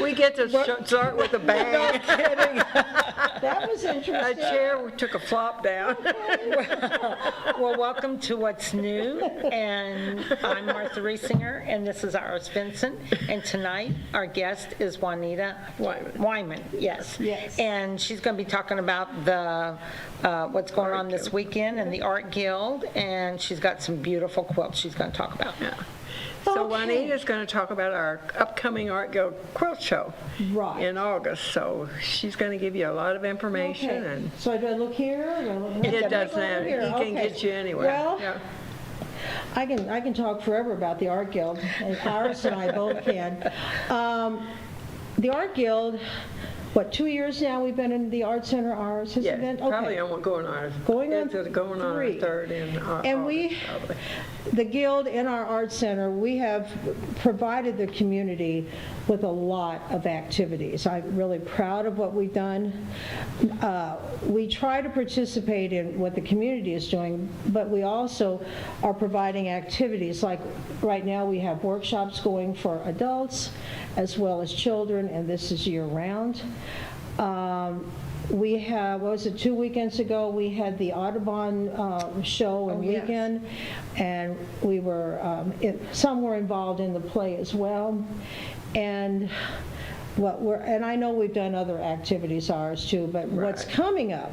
We get to start with a bang. That was interesting. A chair took a flop down. Well, welcome to What's New, and I'm Martha Riesinger, and this is Iris Vincent, and tonight our guest is Juanita Wyman, yes. Yes. And she's going to be talking about the what's going on this weekend in the Art Guild, and she's got some beautiful quilts she's going to talk about. Yeah. So Okay. Juanita's going to talk about our upcoming Art Guild quilt show Right. in August. So she's going to give you a lot of information, Okay. and So do I look here? Or do I look it doesn't over matter. He here? can Okay. get you anywhere. Well, Yeah. I can talk forever about the Art Guild, and Iris and I both can. The Art Guild, what, 2 years now we've been in the Art Center, Iris? Has it Yeah, been? probably Okay. going on three. our third in And August, probably. the Guild in our Art Center, we have provided the community with a lot of activities. I'm really proud of what we've done. We try to participate in what the community is doing, but we also are providing activities. Like right now, we have workshops going for adults as well as children, and this is year-round. We have, what was it, 2 weekends ago, we had the Audubon show and yes. weekend, and we were, some were involved in the play as well. And and I know we've done other activities, ours too, but what's Right. coming up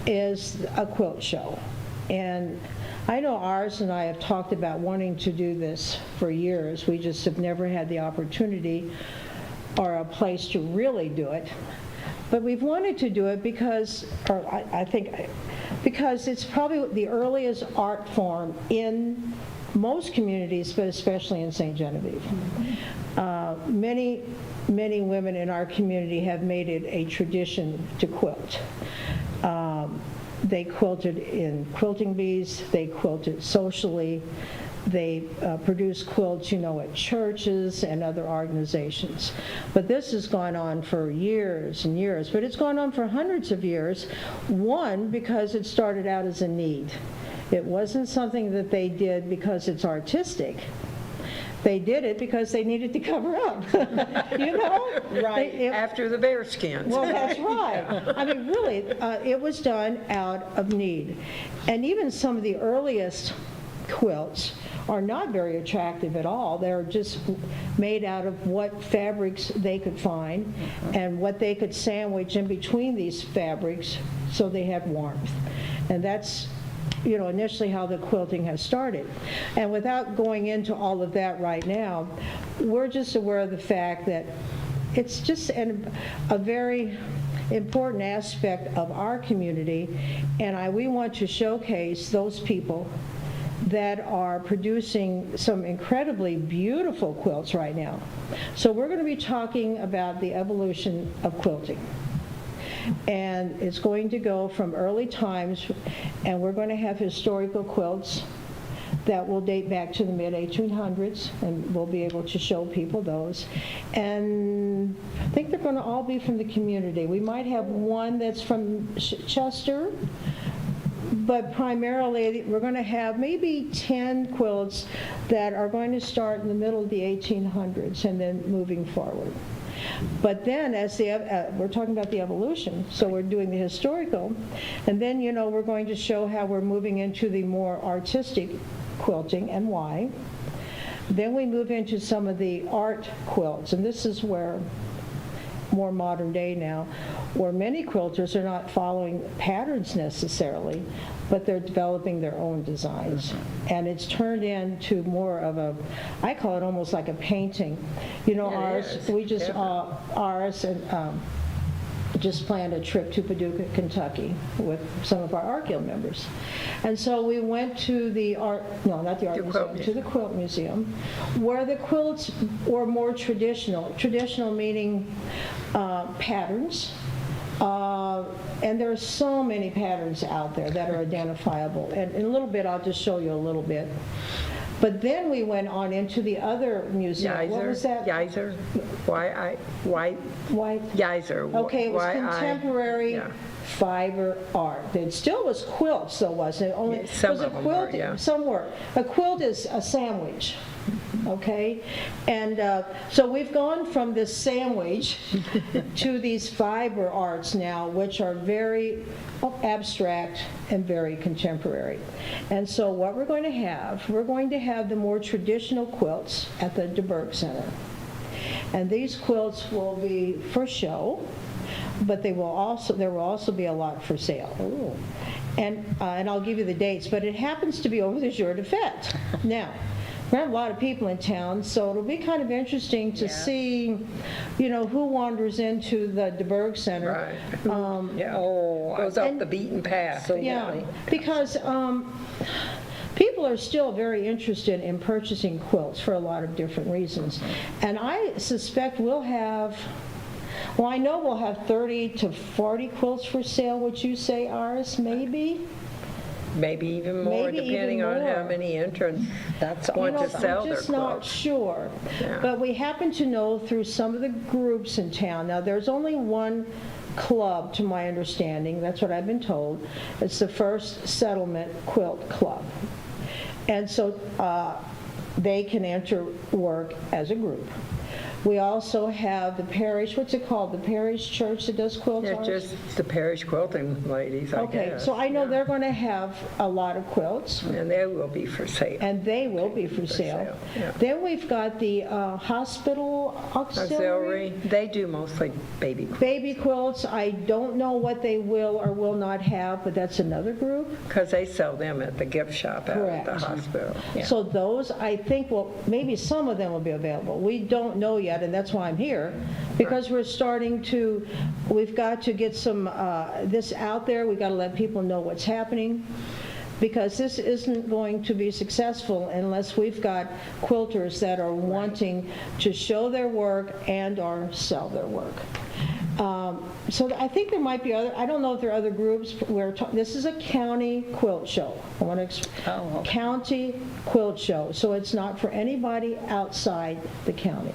is a quilt show. And I know ours and I have talked about wanting to do this for years. We just have never had the opportunity or a place to really do it. But we've wanted to do it because, or I think, because it's probably the earliest art form in most communities, but especially in St. Genevieve. Many women in our community have made it a tradition to quilt. They quilted in quilting bees, they quilted socially, they produce quilts, at churches and other organizations. But this has gone on for years and years, but it's gone on for hundreds of years. One, because it started out as a need. It wasn't something that they did because it's artistic. They did it because they needed to cover up, Right, after the bear skins. Well, that's right. I mean, really, it was done out of need. And even some of the earliest quilts are not very attractive at all. They're just made out of what fabrics they could find and what they could sandwich in between these fabrics so they had warmth. And that's initially how the quilting has started. And without going into all of that right now, we're just aware of the fact that it's just a very important aspect of our community, and we want to showcase those people that are producing some incredibly beautiful quilts right now. So we're going to be talking about the evolution of quilting. And it's going to go from early times, and we're going to have historical quilts that will date back to the mid-1800s, and we'll be able to show people those. And I think they're going to all be from the community. We might have one that's from Chester, but primarily we're going to have maybe 10 quilts that are going to start in the middle of the 1800s and then moving forward. But then as we're talking about the evolution, so we're doing the historical, and then we're going to show how we're moving into the more artistic quilting and why. Then we move into some of the art quilts, and this is where more modern day now, where many quilters are not following patterns necessarily, but they're developing their own designs. And it's turned into more of I call it almost like a painting. Ours, we just, ours and just planned a trip to Paducah, Kentucky with some of our Art Guild members. And so we went to the to the Quilt Museum, where the quilts were more traditional meaning patterns. And there are so many patterns out there that are identifiable. And in a little bit, I'll just show you a little bit. But then we went on into the other museum. What was that? Geyser. White. Geyser. Okay, it was contemporary fiber art. It still was quilts, though, wasn't it? Only some of them were, yeah. Some were. A quilt is a sandwich. okay? And so we've gone from this sandwich to these fiber arts now, which are very abstract and very contemporary. And so what we're going to have the more traditional quilts at the Duburg Center. And these quilts will be for show, but there will also be a lot for sale. And I'll give you the dates, but it happens to be over the Jour de Fête. Now, we have a lot of people in town, so it'll be kind of interesting to see, who wanders into the Duburg Center. Right. Goes off the beaten path. Yeah, because people are still very interested in purchasing quilts for a lot of different reasons. And I suspect I know we'll have 30 to 40 quilts for sale, would you say, Iris, maybe? Maybe even more, Maybe even depending on how more. many entrants want to sell I'm their just not quilts. sure. Yeah. But we happen to know through some of the groups in town, now there's only one club to my understanding, that's what I've been told. It's the First Settlement Quilt Club. And so they can enter work as a group. We also have the parish, what's it called? The parish church that does quilts? Yeah, Iris? just the parish quilting ladies, I Okay, guess. so I know Yeah. they're going to have a lot of quilts. And they will be for sale. And they will be for sale. yeah. Then we've got the hospital auxiliary. Auxiliary, they do mostly baby quilts, Baby quilts, I don't know what they will or will not have, but that's another group. because they sell them at the gift shop out at the Correct. hospital. Yeah. So those, I think, maybe some of them will be available. We don't know yet, and that's why I'm here, because we've got to get some, this out there. We've got to let people know what's happening, because this isn't going to be successful unless we've got quilters that are wanting to show their work and or sell their work. So I think there might be other, I don't know if there are other groups. This is a county quilt show. I want to county quilt show. So it's not for anybody outside the county.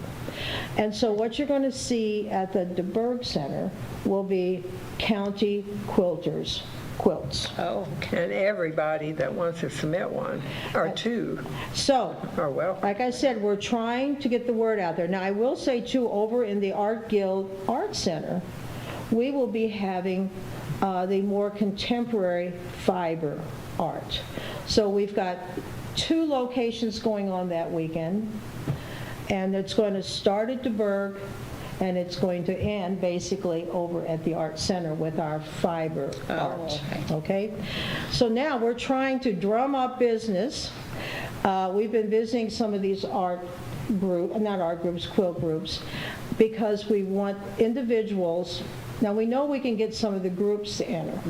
And so what you're going to see at the Duburg Center will be county quilters' quilts. Oh, And everybody that wants to submit one, or two, So, are welcome. like I said, we're trying to get the word out there. Now, I will say, too, over in the Art Guild Art Center, we will be having the more contemporary fiber art. So we've got 2 locations going on that weekend, and it's going to start at Duburg, and it's going to end basically over at the Art Center with our fiber art. Okay? So now we're trying to drum up business. We've been visiting some of these quilt groups, because we want individuals. Now, we know we can get some of the groups to enter,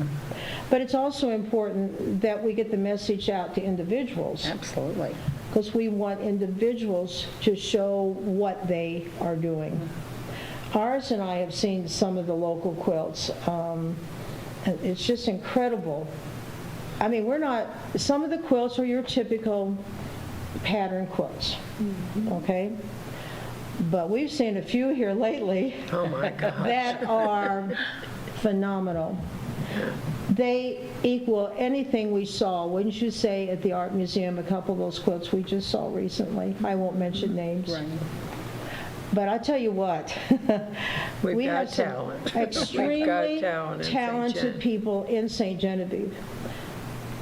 but it's also important that we get the message out to individuals, absolutely. because we want individuals to show what they are doing. Iris and I have seen some of the local quilts. It's just incredible. I mean, some of the quilts are your typical pattern quilts, okay? But we've seen a few here lately Oh, my God. that are phenomenal. They equal anything we saw, wouldn't you say, at the Art Museum, a couple of those quilts we just saw recently. I won't mention names. Right. But I tell you what, We've we got have some talent. We've got extremely talent in St. talented Gen. people in St. Genevieve.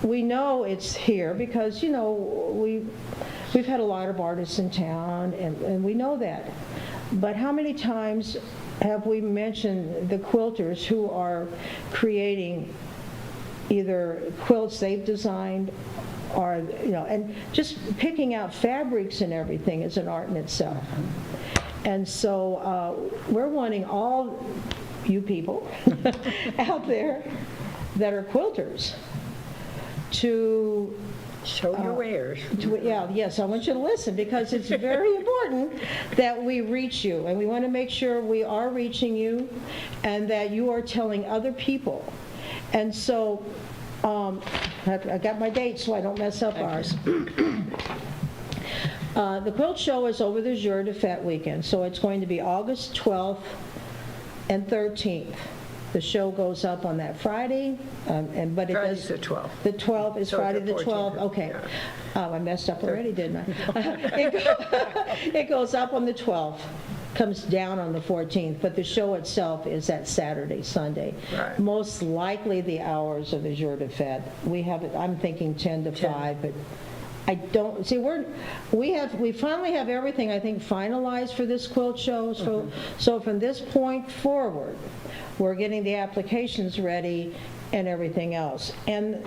We know it's here because, we've had a lot of artists in town, and we know that. But how many times have we mentioned the quilters who are creating either quilts they've designed or, and just picking out fabrics and everything is an art in itself. And so we're wanting all you people out there that are quilters to Show your wares. yes, I want you to listen, because it's very important that we reach you, and we want to make sure we are reaching you and that you are telling other people. And so I got my dates so I don't mess up ours. The quilt show is over the Jour de Fête weekend, so it's going to be August 12th and 13th. The show goes up on that Friday, but it Friday's does... the 12th. The 12th is So it's Friday the the 12th, 14th, okay. yeah. I messed up already, didn't I? It goes up on the 12th, comes down on the 14th, but the show itself is that Saturday, Sunday. Right. Most likely the hours are the jour de fête. We have it, I'm thinking 10 to 5, but I don't, see, we finally have everything, I think, finalized for this quilt show. So from this point forward, we're getting the applications ready and everything else. And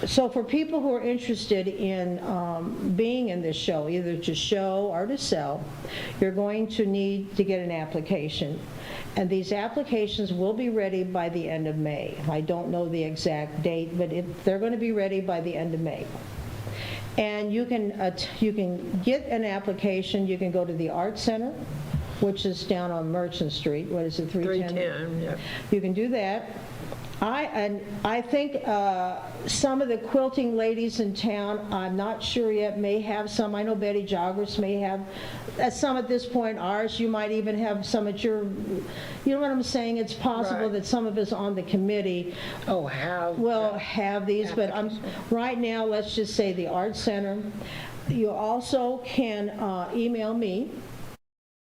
so for people who are interested in being in this show, either to show or to sell, you're going to need to get an application. And these applications will be ready by the end of May. I don't know the exact date, but they're going to be ready by the end of May. And you can get an application. You can go to the Art Center, which is down on Merchant Street. What is it, 310? 310, yeah. You can do that. I think some of the quilting ladies in town, I'm not sure yet, may have some. I know Betty Joggers may have some at this point. Ours, you might even have some at your, you know what I'm saying? It's possible Right. that some of us on the committee will have these, but right now, let's just say the Art Center. You also can email me.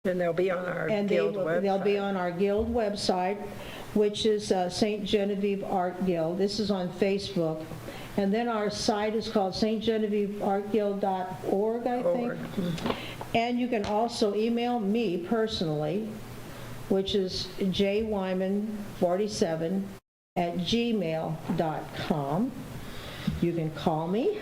And they'll be on our And guild website. they'll be on our guild website, which is St. Genevieve Art Guild. This is on Facebook. And then our site is called stgenevieveartguild.org, I think. And you can also email me personally, which is jwyman47@gmail.com. You can call me.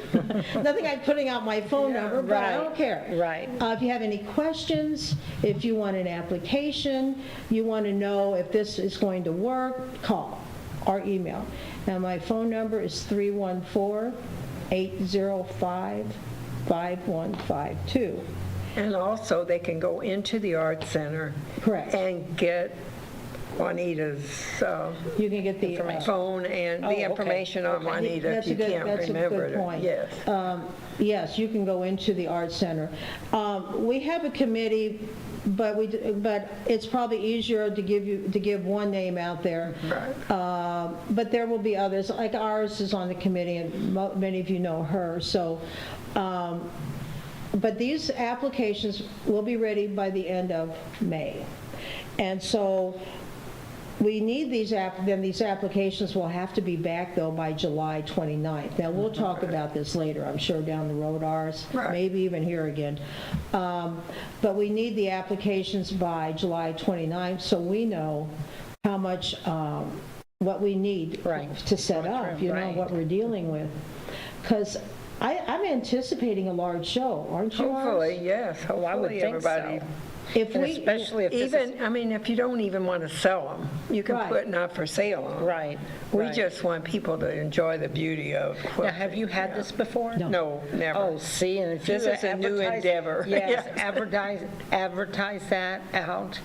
Nothing like putting out my phone number, but I don't care. Right. If you have any questions, if you want an application, you want to know if this is going to work, call or email. Now, my phone number is 314-805-5152. And also, they can go into the Art Center. Correct. And get Juanita's You can get the phone and the information on Juanita if you can't remember That's a good point. Yes. Yes, you can go into the Art Center. We have a committee, but it's probably easier to give one name out there. Right. But there will be others, like ours is on the committee, and many of you know her. So, but these applications will be ready by the end of May, and so. We need these applications will have to be back, though, by July 29th. Now, we'll talk about this later, I'm sure, down the road, ours, Right. maybe even here again. But we need the applications by July 29th, so we know how much, what we need to set up, you know, what we're dealing with. Because I'm anticipating a large show, aren't you, Ours? Hopefully, yes. I would Hopefully, think everybody. so. If And we, especially if this is, Even, I mean, if you don't even want to sell them, you can Right. put not for sale on 'em. right. We right. just want people to enjoy the beauty of quilting. Now, have you had this before? No, never. Oh, see, and if This you is a new advertise- endeavor. Yes, Yes. advertise that out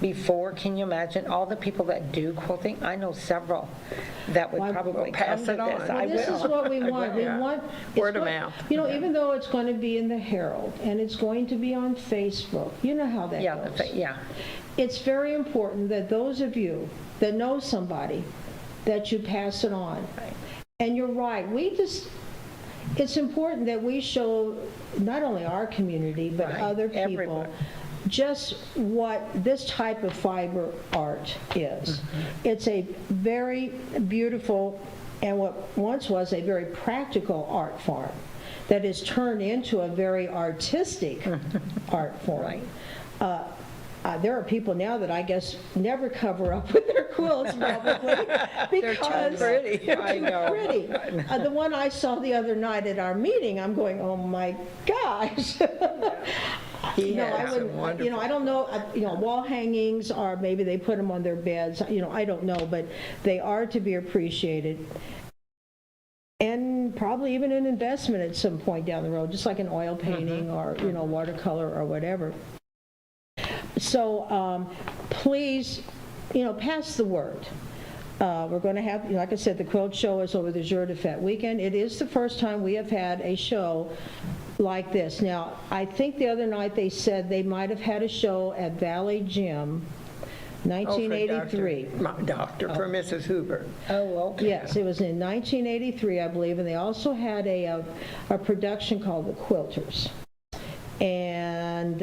before. Can you imagine all the people that do quilting? I know several that would Well, probably pass come it to on. this. Well, I this is will. what we want. We Yeah. want Word it's of what- mouth. You know, even though it's going to be in the Herald and it's going to be on Facebook, you know how that Yeah, goes. yeah. It's very important that those of you that know somebody, that you pass it on. And you're right. It's important that we show not only our community, but Right, other people everyone. just what this type of fiber art is. It's a very beautiful and what once was a very practical art form that is turned into a very artistic art form. There are people now that I guess never cover up with their quilts probably because pretty. they're I too know. pretty. The one I saw the other night at our meeting, I'm going, oh my gosh. He No, I has some wouldn't, wonderful. I don't know, wall hangings, or maybe they put them on their beds, I don't know, but they are to be appreciated. And probably even an investment at some point down the road, just like an oil painting or, watercolor or whatever. So please, pass the word. We're going to have, like I said, the quilt show is over the Jour de Fête weekend. It is the first time we have had a show like this. Now, I think the other night they said they might have had a show at Valley Gym, 1983. My doctor, for Mrs. Hoover. Oh, okay. Yes, it was in 1983, I believe, and they also had a production called the Quilters. And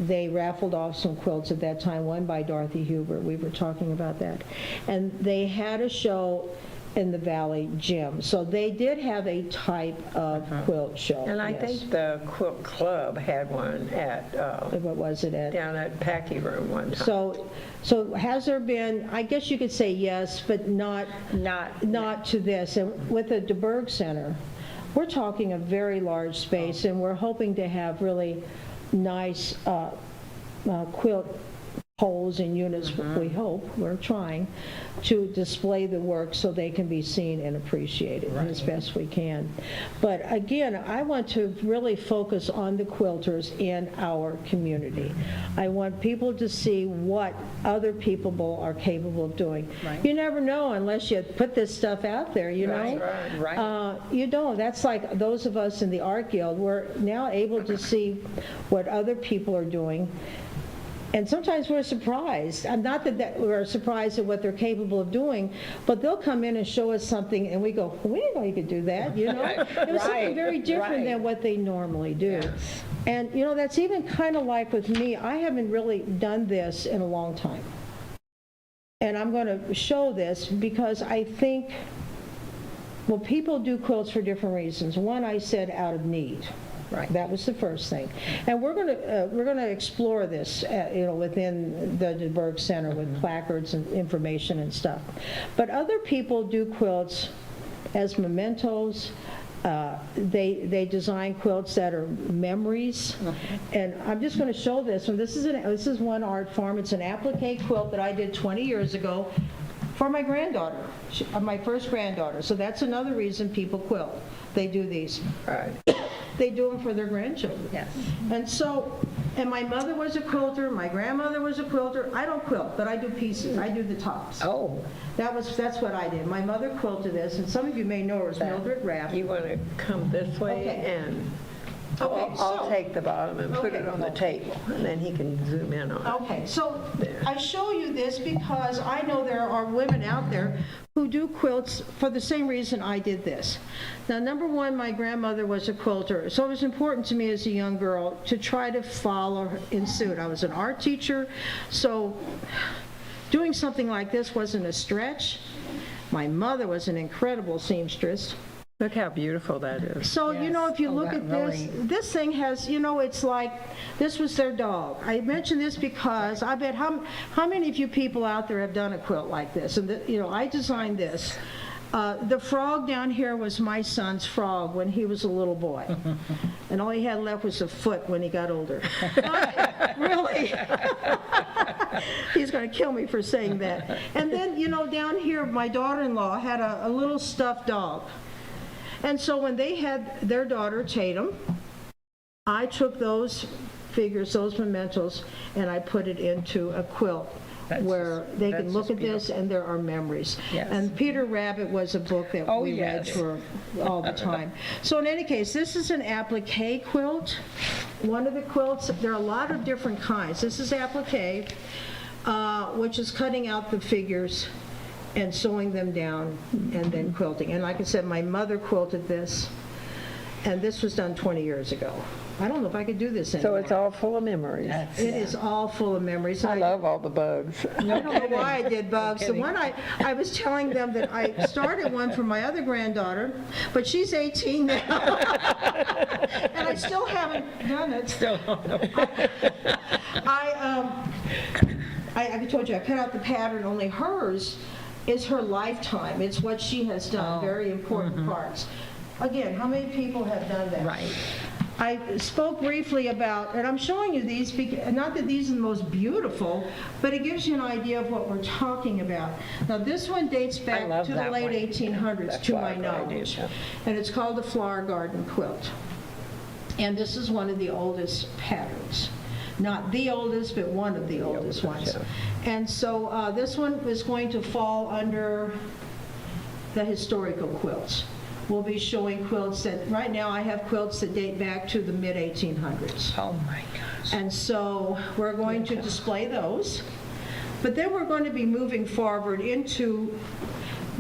they raffled off some quilts at that time, one by Dorothy Huber. We were talking about that. And they had a show in the Valley Gym. So they did have a type of quilt show. And I yes. think the Quilt Club had one at, What was it at? down at Packy Room one time. So has there been, I guess you could say yes, but not to this. And with the Duburg Center, we're talking a very large space, and we're hoping to have really nice quilt poles and units, we hope, we're trying, to display the work so they can be seen and appreciated as best we can. But again, I want to really focus on the quilters in our community. I want people to see what other people are capable of doing. Right. You never know unless you put this stuff out there, you know? Right. You don't. That's like those of us in the Art Guild. We're now able to see what other people are doing. And sometimes we're surprised. Not that we're surprised at what they're capable of doing, but they'll come in and show us something, and we go, we didn't know you could do that, you know? It was something very different than what they normally do. Yes. And, you know, that's even kind of like with me. I haven't really done this in a long time. And I'm going to show this because I think, well, people do quilts for different reasons. One, I said out of need. Right. That was the first thing. And we're going to explore this, you know, within the Duburg Center with placards and information and stuff. But other people do quilts as mementos. They design quilts that are memories. And I'm just going to show this one. This is one art form. It's an applique quilt that I did 20 years ago for my granddaughter, my first granddaughter. So that's another reason people quilt. They do these. Right. They do them for their grandchildren. Yes. And my mother was a quilter, my grandmother was a quilter. I don't quilt, but I do pieces. I do the tops. Oh. That's what I did. My mother quilted this, and some of you may know her as Mildred Rapp. You want to come this way, Okay. and Okay, I'll so- take the bottom and put Okay. it on the table, and then he can zoom in on it. Okay, so I show you this because I know there are women out there who do quilts for the same reason I did this. Now, number one, my grandmother was a quilter, so it was important to me as a young girl to try to follow in suit. I was an art teacher, so doing something like this wasn't a stretch. My mother was an incredible seamstress. Look how beautiful that is. So, you know, if you look at this, this thing has, you know, it's like, this was their dog. I mention this because I bet how many of you people out there have done a quilt like this? And, you know, I designed this. The frog down here was my son's frog when he was a little boy. And all he had left was a foot when he got older. Really? He's going to kill me for saying that. And then, you know, down here, my daughter-in-law had a little stuffed dog. And so when they had their daughter, Tatum, I took those figures, those mementos, and I put it into a quilt where they can look at this and there are memories. Yes. And Peter Rabbit was a book that we read for all the time. So in any case, this is an applique quilt. One of the quilts, there are a lot of different kinds. This is applique, which is cutting out the figures and sewing them down and then quilting. And like I said, my mother quilted this, and this was done 20 years ago. I don't know if I could do this anymore. So it's all full of memories. It is all full of memories. I love all the bugs. I don't know why I did bugs. The one I was telling them that I started one for my other granddaughter, but she's 18 now. And I still haven't done it. I told you, I cut out the pattern, only hers is her lifetime. It's what she has done, very important parts. Again, how many people have done that? Right. I spoke briefly about, and I'm showing you these, not that these are the most beautiful, but it gives you an idea of what we're talking about. Now, this one dates back love to the that late one. 1800s, to my knowledge. And it's called the Flower Garden Quilt. And this is one of the oldest patterns. Not the oldest, but one of the oldest ones. And so this one is going to fall under the historical quilts. We'll be showing quilts that, right now I have quilts that date back to the mid-1800s. Oh, my gosh. And so we're going to display those. But then we're going to be moving forward into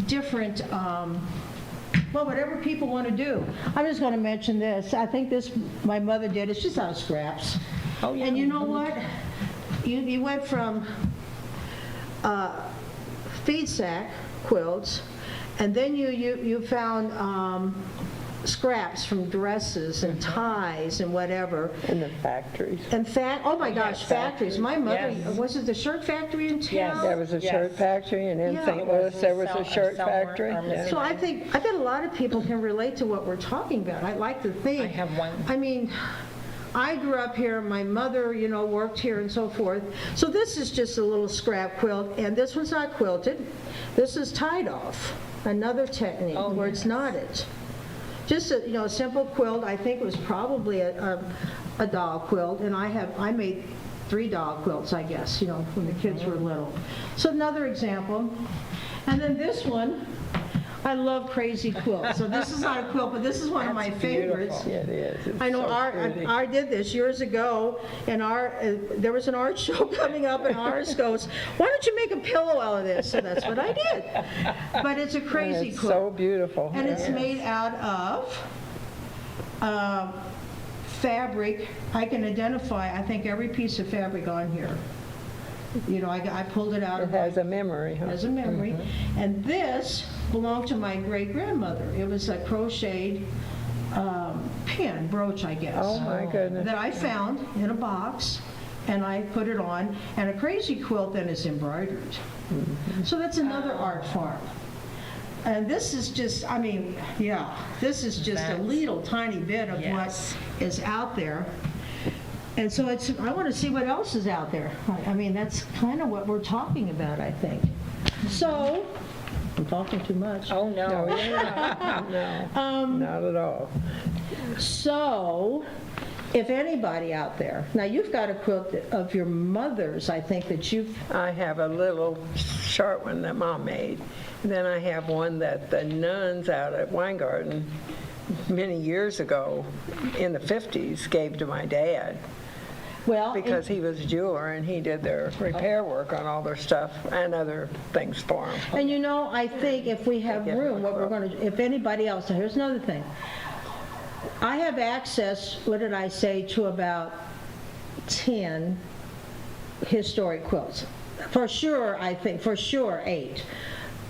different, well, whatever people want to do. I'm just going to mention this. I think this, my mother did, it's just out of scraps. Oh, yeah. And you know what? You went from feed sack quilts, and then you found scraps from dresses and ties and whatever. In the factories. And oh my gosh, factories. My mother, Yes. was it the shirt factory in town? Yes. There was a Yes. shirt factory, and in Yeah. St. Louis, there was a shirt Somewhere, factory. Yeah. So I bet a lot of people can relate to what we're talking about. I like to think. I have one. I mean, I grew up here, my mother, worked here and so forth. So this is just a little scrap quilt, and this one's not quilted. This is tied off, another technique where it's knotted. Just a simple quilt. I think it was probably a doll quilt, and I made 3 doll quilts, I guess, when the kids were little. So another example. And then this one, I love crazy quilts. So this is not a quilt, but this is one of my favorites. Yeah, it is. It's I know so pretty. I did this years ago, and there was an art show coming up, and ours goes, why don't you make a pillow out of this? So that's what I did. But it's a And crazy it's quilt. so beautiful. And it's Yeah. made out of fabric. I can identify, I think, every piece of fabric on here. I pulled it out It of has a memory, huh? as a memory. And this belonged to my great-grandmother. It was a crocheted pin, brooch, I guess. Oh, my goodness. That I found in a box, and I put it on. And a crazy quilt then is embroidered. So that's another art form. And this is just, this is just a little tiny bit of Yes. what is out there. And so I want to see what else is out there. That's kind of what we're talking about, I think. So, I'm talking too much. Oh, no. No, not at all. So, if anybody out there, now you've got a quilt of your mother's, I think, that you've, I have a little short one that Mom made. And then I have one that the nuns out at Weingarten many years ago, in the 50s, gave to my dad. well, Because he was a jeweler and he did their repair work on all their stuff and other things for him. and I think if we have Yeah. room, what we're going to, if anybody else, now here's another thing. I have access, what did I say, to about 10 historic quilts. For sure, I think, for sure 8.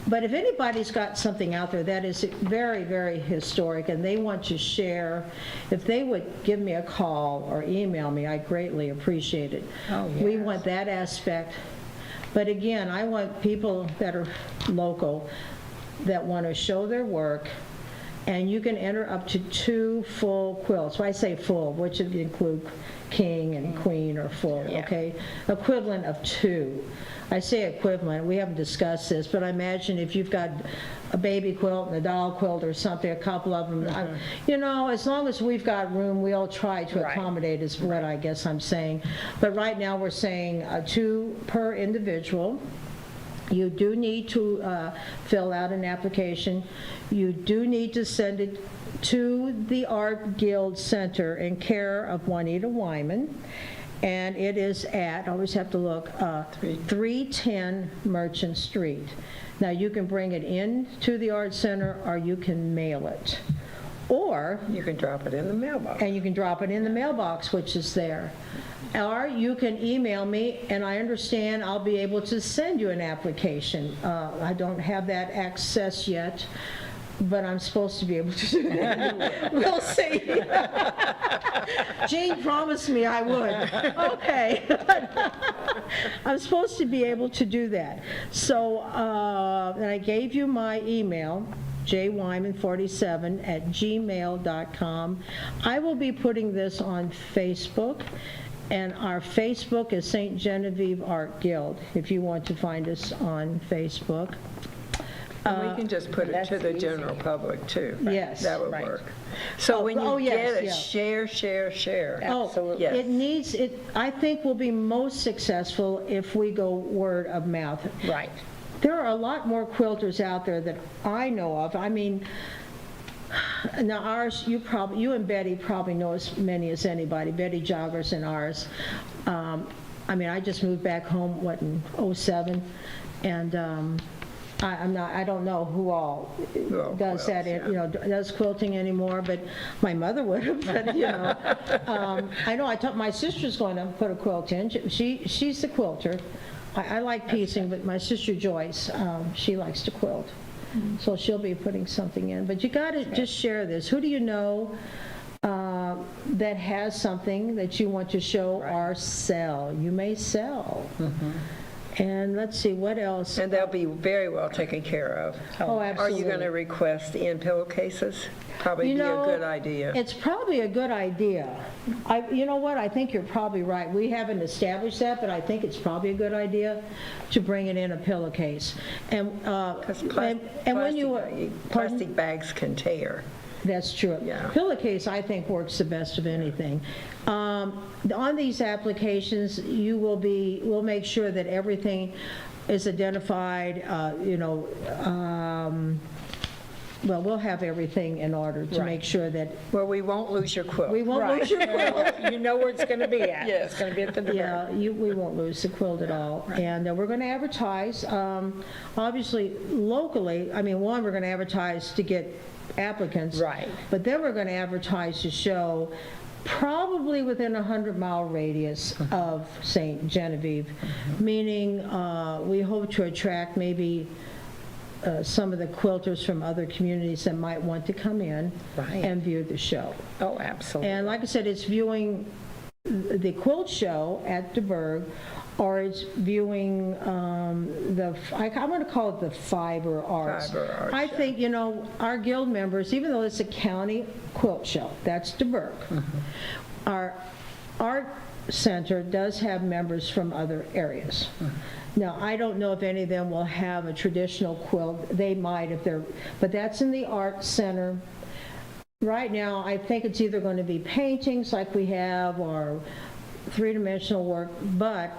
But if anybody's got something out there that is very, very historic and they want to share, if they would give me a call or email me, I greatly appreciate it. Oh, We yes. want that aspect. But again, I want people that are local that want to show their work, and you can enter up to 2 full quilts. When I say full, which would include king and queen or full, Yeah. okay? Equivalent of 2. I say equivalent, we haven't discussed this, but I imagine if you've got a baby quilt and a doll quilt or something, a couple of them, as long as we've got room, we'll try to Right. accommodate is what I guess I'm saying. But right now, we're saying 2 per individual. You do need to fill out an application. You do need to send it to the Art Guild Center in care of Juanita Wyman. And it is at, I always have to look, 310 Merchant Street. Now, you can bring it in to the Art Center, or you can mail it. Or, You can drop it in the mailbox. and you can drop it in the mailbox, which is there. Or you can email me, and I understand I'll be able to send you an application. I don't have that access yet, but I'm supposed to be able to do that. We'll see. Jean promised me I would. Okay. I'm supposed to be able to do that. So, and I gave you my email, jwyman47@gmail.com. I will be putting this on Facebook, and our Facebook is St. Genevieve Art Guild, if you want to find us on Facebook. And we can just put it to the general public, too. Yes. That would Right. work. So when oh, you yes, get it, yeah. share, share, share. Absolutely. Oh, it needs, I think we'll be most successful if we go word of mouth. Right. There are a lot more quilters out there that I know of. Now ours, you and Betty probably know as many as anybody, Betty Joggers and ours. I mean, I just moved back home, what, in '07, and I don't know who all does that, does quilting anymore, but my mother would have, but, I know, my sister's going to put a quilt in. She's the quilter. I like piecing, but my sister Joyce, she likes to quilt. So she'll be putting something in. But you got to just share this. Who do you know that has something that you want to show or sell? You may sell. And let's see, what else? And they'll be very well taken care of. Oh, Are absolutely. you going to request in pillowcases? Probably be a good idea. It's probably a good idea. You know what? I think you're probably right. We haven't established that, but I think it's probably a good idea to bring it in a pillowcase. And when you plastic bags can tear. That's true. Yeah. Pillowcase, I think, works the best of anything. On these applications, we'll make sure that everything is identified, well, we'll have everything in order to make sure that Well, we won't lose your quilt. we won't lose your quilt. You know where it's going to be at. Yes. It's going to be at the Duburg. Yeah, we won't lose the quilt at all. And we're going to advertise, obviously, locally. I mean, we're going to advertise to get applicants. Right. But then we're going to advertise to show probably within a 100-mile radius of St. Genevieve, meaning we hope to attract maybe some of the quilters from other communities that might want to come in and view the show. Oh, absolutely. And like I said, it's viewing the quilt show at Duburg, or it's viewing I'm going to call it the fiber arts. Fiber arts, I think, our guild members, even though it's a county quilt show, that's Duburg, our art center does have members from other areas. Now, I don't know if any of them will have a traditional quilt. They might but that's in the art center. Right now, I think it's either going to be paintings like we have or three-dimensional work, but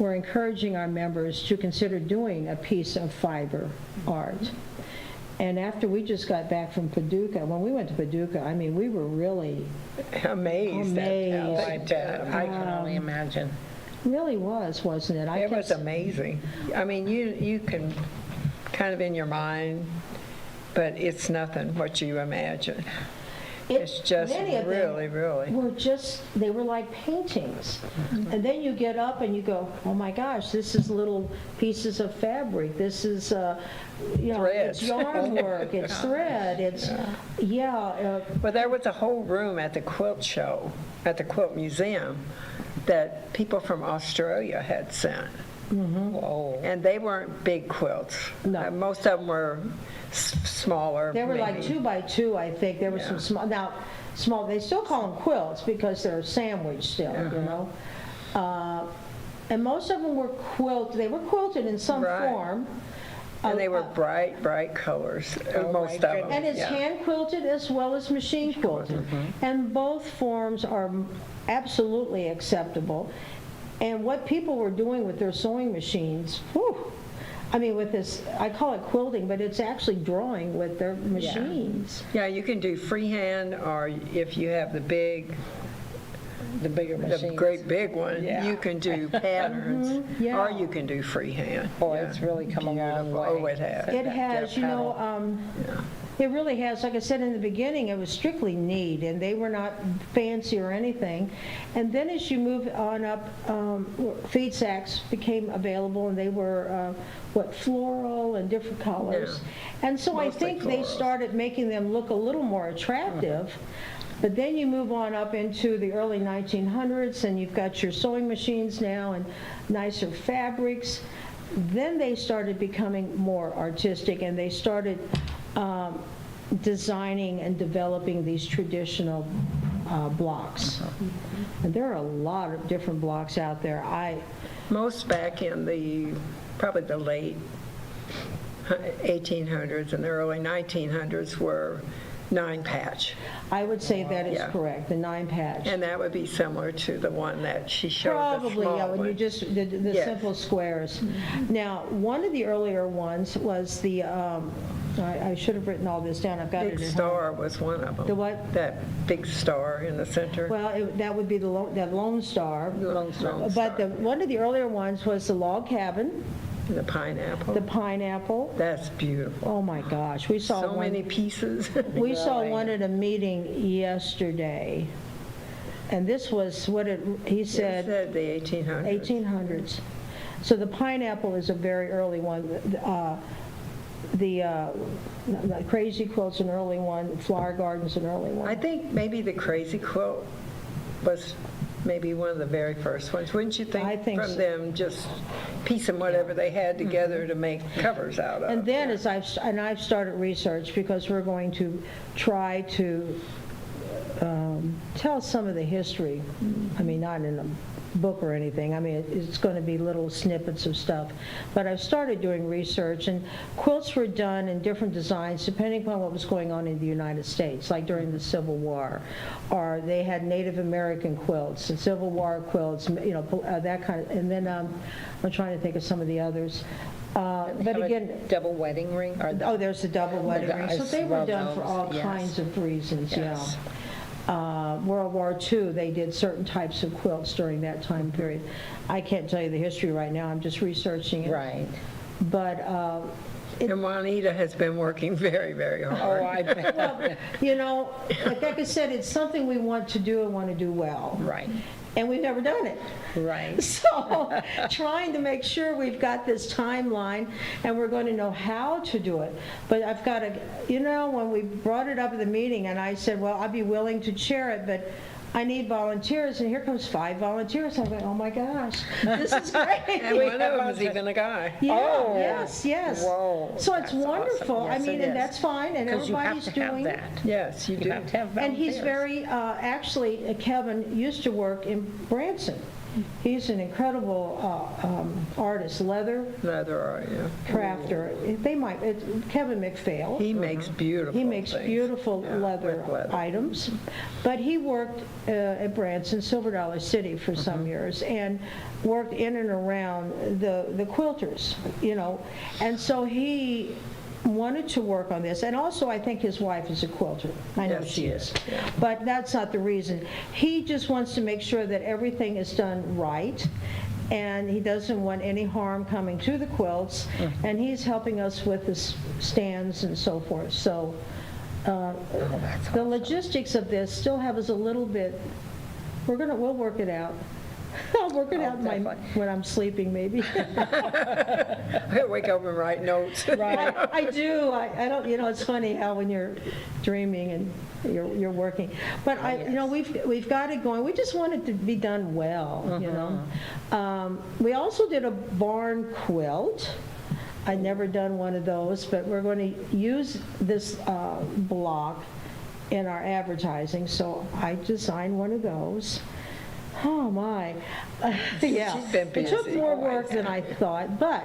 we're encouraging our members to consider doing a piece of fiber art. And after we just got back from Paducah, when we went to Paducah, I mean, we were really Amazed. Oh, I bet. I can only imagine. really wasn't it? It was amazing. I mean, you can kind of in your mind, but it's nothing what you imagine. It's just Many of them really. they were like paintings. And then you get up and you go, oh my gosh, this is little pieces of fabric. This is, Threads. it's yarn work, it's thread, it's, Well, there was a whole room at the quilt show, at the Quilt Museum, that people from Australia had sent. Whoa. And they weren't big quilts. No. Most of them were smaller. they were like maybe. 2 by 2, I think. There were some small, they still call them quilts because they're sandwiched still, and most of them were they were quilted in some Right. form. And they were bright colors, most of them. And it's hand quilted as well as machine quilted. And both forms are absolutely acceptable. And what people were doing with their sewing machines, I mean, with this, I call it quilting, but it's actually drawing with their machines. Yeah, you can do freehand, or if you have the bigger machines. great big one, Yeah. you can do patterns, Yeah. or you can do freehand. Boy, it's really come a long Beautiful. way. Oh, it has. It has, it really has. Like I said in the beginning, it was strictly need, and they were not fancy or anything. And then as you move on up, feed sacks became available, and they were, floral and different colors. And so I Mostly think they florals. started making them look a little more attractive. But then you move on up into the early 1900s, and you've got your sewing machines now and nicer fabrics. Then they started becoming more artistic, and they started designing and developing these traditional blocks. And there are a lot of different blocks out there. Most back in probably the late 1800s and the early 1900s were 9 patch. I would say that is Yeah. correct, the 9 patch. And that would be similar to the one that she showed, the Probably, small yeah, when you one. just did the Yes. simple squares. Now, one of the earlier ones was the, I should have written all this down, I've got it Big at home. Star was one of them. The what? That big star in the center. Well, that would be that Lone Star. Lone Star. But one of the earlier ones was the log cabin, The pineapple. the pineapple. That's beautiful. Oh, my gosh, we saw So one. many pieces. We saw one at a meeting yesterday, and this was what he It said, said the 1800s. 1800s. So the pineapple is a very early one. The Crazy Quilt's an early one, Flower Garden's an early one. I think maybe the Crazy Quilt was maybe one of the very first ones. Wouldn't you think? I think from so. them just piecing whatever they had together to make covers out of. And then I've started research because we're going to try to tell some of the history. I mean, not in a book or anything. I mean, it's going to be little snippets of stuff. But I've started doing research, and quilts were done in different designs depending upon what was going on in the United States, like during the Civil War. Or they had Native American quilts and Civil War quilts, that kind of, and then I'm trying to think of some of the others. But Have a again, double wedding ring, or oh, there's the double wedding ring. So guys they were love done for those, all yes. kinds of reasons, Yes. yeah. World War II, they did certain types of quilts during that time period. I can't tell you the history right now, I'm just researching it. right. But, And Juanita has been working very, very hard. Oh, I bet. like I said, it's something we want to do and want to do well. Right, And we've never done it. right. So trying to make sure we've got this timeline and we're going to know how to do it. But I've got to, when we brought it up at the meeting and I said, well, I'd be willing to chair it, but I need volunteers, and here comes 5 volunteers. I went, oh my gosh, this is great. And one of them was even a guy. Yeah, Oh. yes. Whoa, So it's that's awesome. wonderful. I Yes, mean, it and is. that's fine, and Because you have everybody's to have doing. that. Yes, you You do. have to have And he's volunteers. very, actually, Kevin used to work in Branson. He's an incredible artist, leather Leather art, yeah. crafter. Kevin McPhail. He makes beautiful He makes things. beautiful Yeah, leather with leather. items. But he worked at Branson, Silver Dollar City for some years, and worked in and around the quilters, And so he wanted to work on this. And also, I think his wife is a quilter. I know Yes, she she is. is, yeah. But that's not the reason. He just wants to make sure that everything is done right, and he doesn't want any harm coming to the quilts, and he's helping us with the stands and so forth. So the logistics of this still have us a little bit, we'll work it out. I'll work it out definitely. when I'm sleeping, maybe. I wake up and write notes. I do. I don't. It's funny how when you're dreaming and you're working. But we've got it going. We just want it to be done well. We also did a barn quilt. I'd never done one of those, but we're going to use this block in our advertising. So I designed one of those. Oh my, yeah. She's been It took busy. more work than I thought, but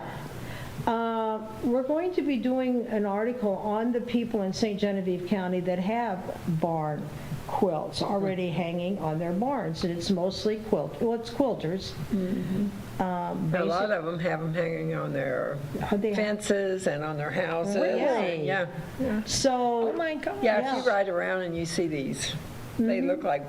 we're going to be doing an article on the people in St. Genevieve County that have barn quilts already hanging on their barns, and it's mostly it's quilters. A lot of them have them hanging on their fences and on their houses. Really? Yeah. So, Oh, my God. Yeah, Yeah. if you ride around and you see these, they look like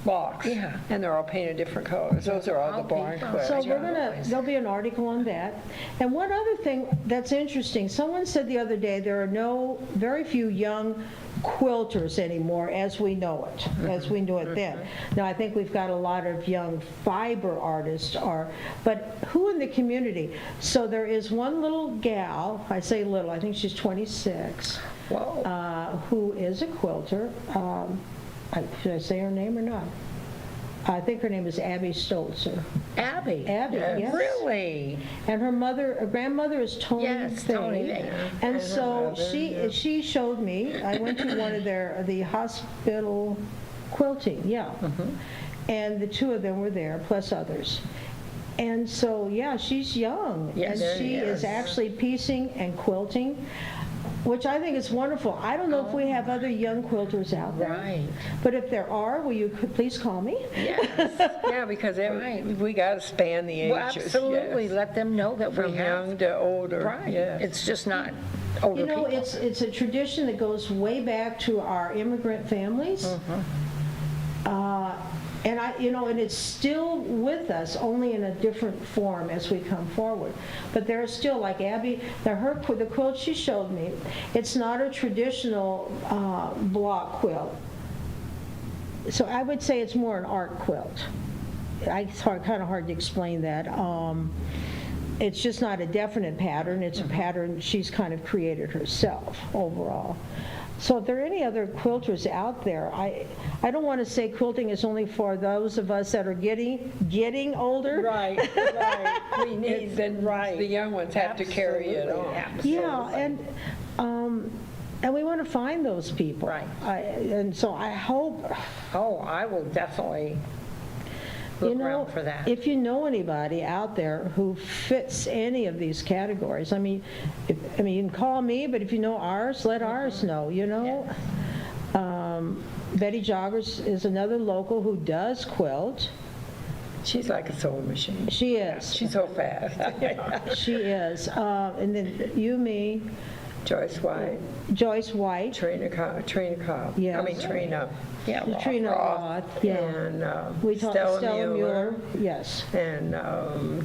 blocks. Yeah. And they're all painted different colors. Those are all the barn quilts. So there'll be an article on that. And one other thing that's interesting, someone said the other day, there are very few young quilters anymore as we know it, as we knew it then. Now, I think we've got a lot of young fiber artists, but who in the community? So there is one little gal, I say little, I think she's 26, who is a quilter. Should I say her name or not? I think her name is Abby Stolzer. Abby? Abby, yes. Really? And her grandmother is Tony Yes, Fay. Tony Fay. And And so her mother, she showed me, I went to one of the hospital quilting, yeah. And the 2 of them were there, plus others. And so, yeah, she's young. Yes, And she is yes. actually piecing and quilting. which I think is wonderful. I don't know if we have other young quilters out there. Right. But if there are, will you please call me? Yeah, because we got to span the ages. Well, absolutely, yes. let them know that From we have. young to older. Right, yes. it's just not older You know, people. it's a tradition that goes way back to our immigrant families. And and it's still with us, only in a different form as we come forward. But there are still, like Abby, the quilt she showed me, it's not a traditional block quilt. So I would say it's more an art quilt. It's kind of hard to explain that. It's just not a definite pattern. It's a pattern she's kind of created herself overall. So if there are any other quilters out there, I don't want to say quilting is only for those of us that are getting older. Right. We need the young ones have to carry it on. Yeah, and we want to find those people. Right. And so I hope, Oh, I will definitely look around for that. if you know anybody out there who fits any of these categories, I mean, you can call me, but if you know ours, let ours know, Betty Joggers is another local who does quilt. She's like a sewing machine. She is. She's so fast. She is. And then you, me, Joyce White, Joyce White, Trina Cobb. Yes. I mean, Trina. Yeah, Roth. Katrina Roth, yeah. And We talked Stella Stella Mueller. Mueller, yes. And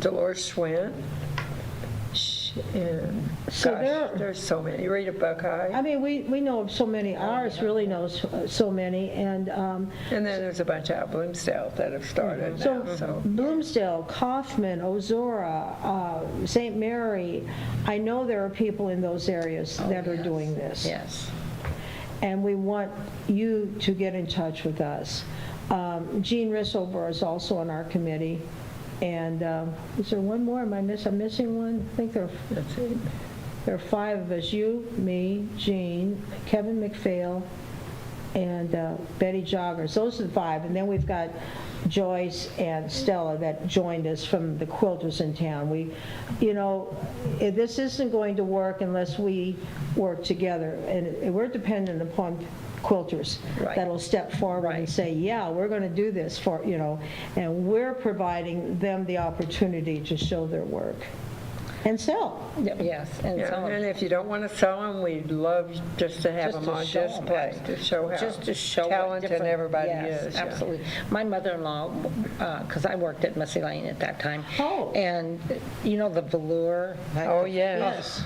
Dolores Schwint. And So gosh, there's so many. Rita Buckeye. I mean, we know of so many. Ours really knows so many, and And then there's a bunch out of Bloomsdale that have started now. So Bloomsdale, Kaufman, Ozora, St. Mary. I know there are people in those areas that are doing this. Yes. And we want you to get in touch with us. Jean Risselber is also on our committee. And is there one more? I'm missing one? I think that's it. there are 5 of us, you, me, Jean, Kevin McPhail, and Betty Joggers. Those are the 5. And then we've got Joyce and Stella that joined us from the quilters in town. This isn't going to work unless we work together. And we're dependent upon quilters that'll step forward and say, yeah, we're going to do this and we're providing them the opportunity to show their work and sell. Yes, and Yeah, some of and if you don't want to sell them, we'd love just to have Just them to on show 'em, display, to show how just to show what talented different- everybody yes, is. yeah. Absolutely. My mother-in-law, because I worked at Missy Lane at that time. Oh. And the velour. Oh, yes.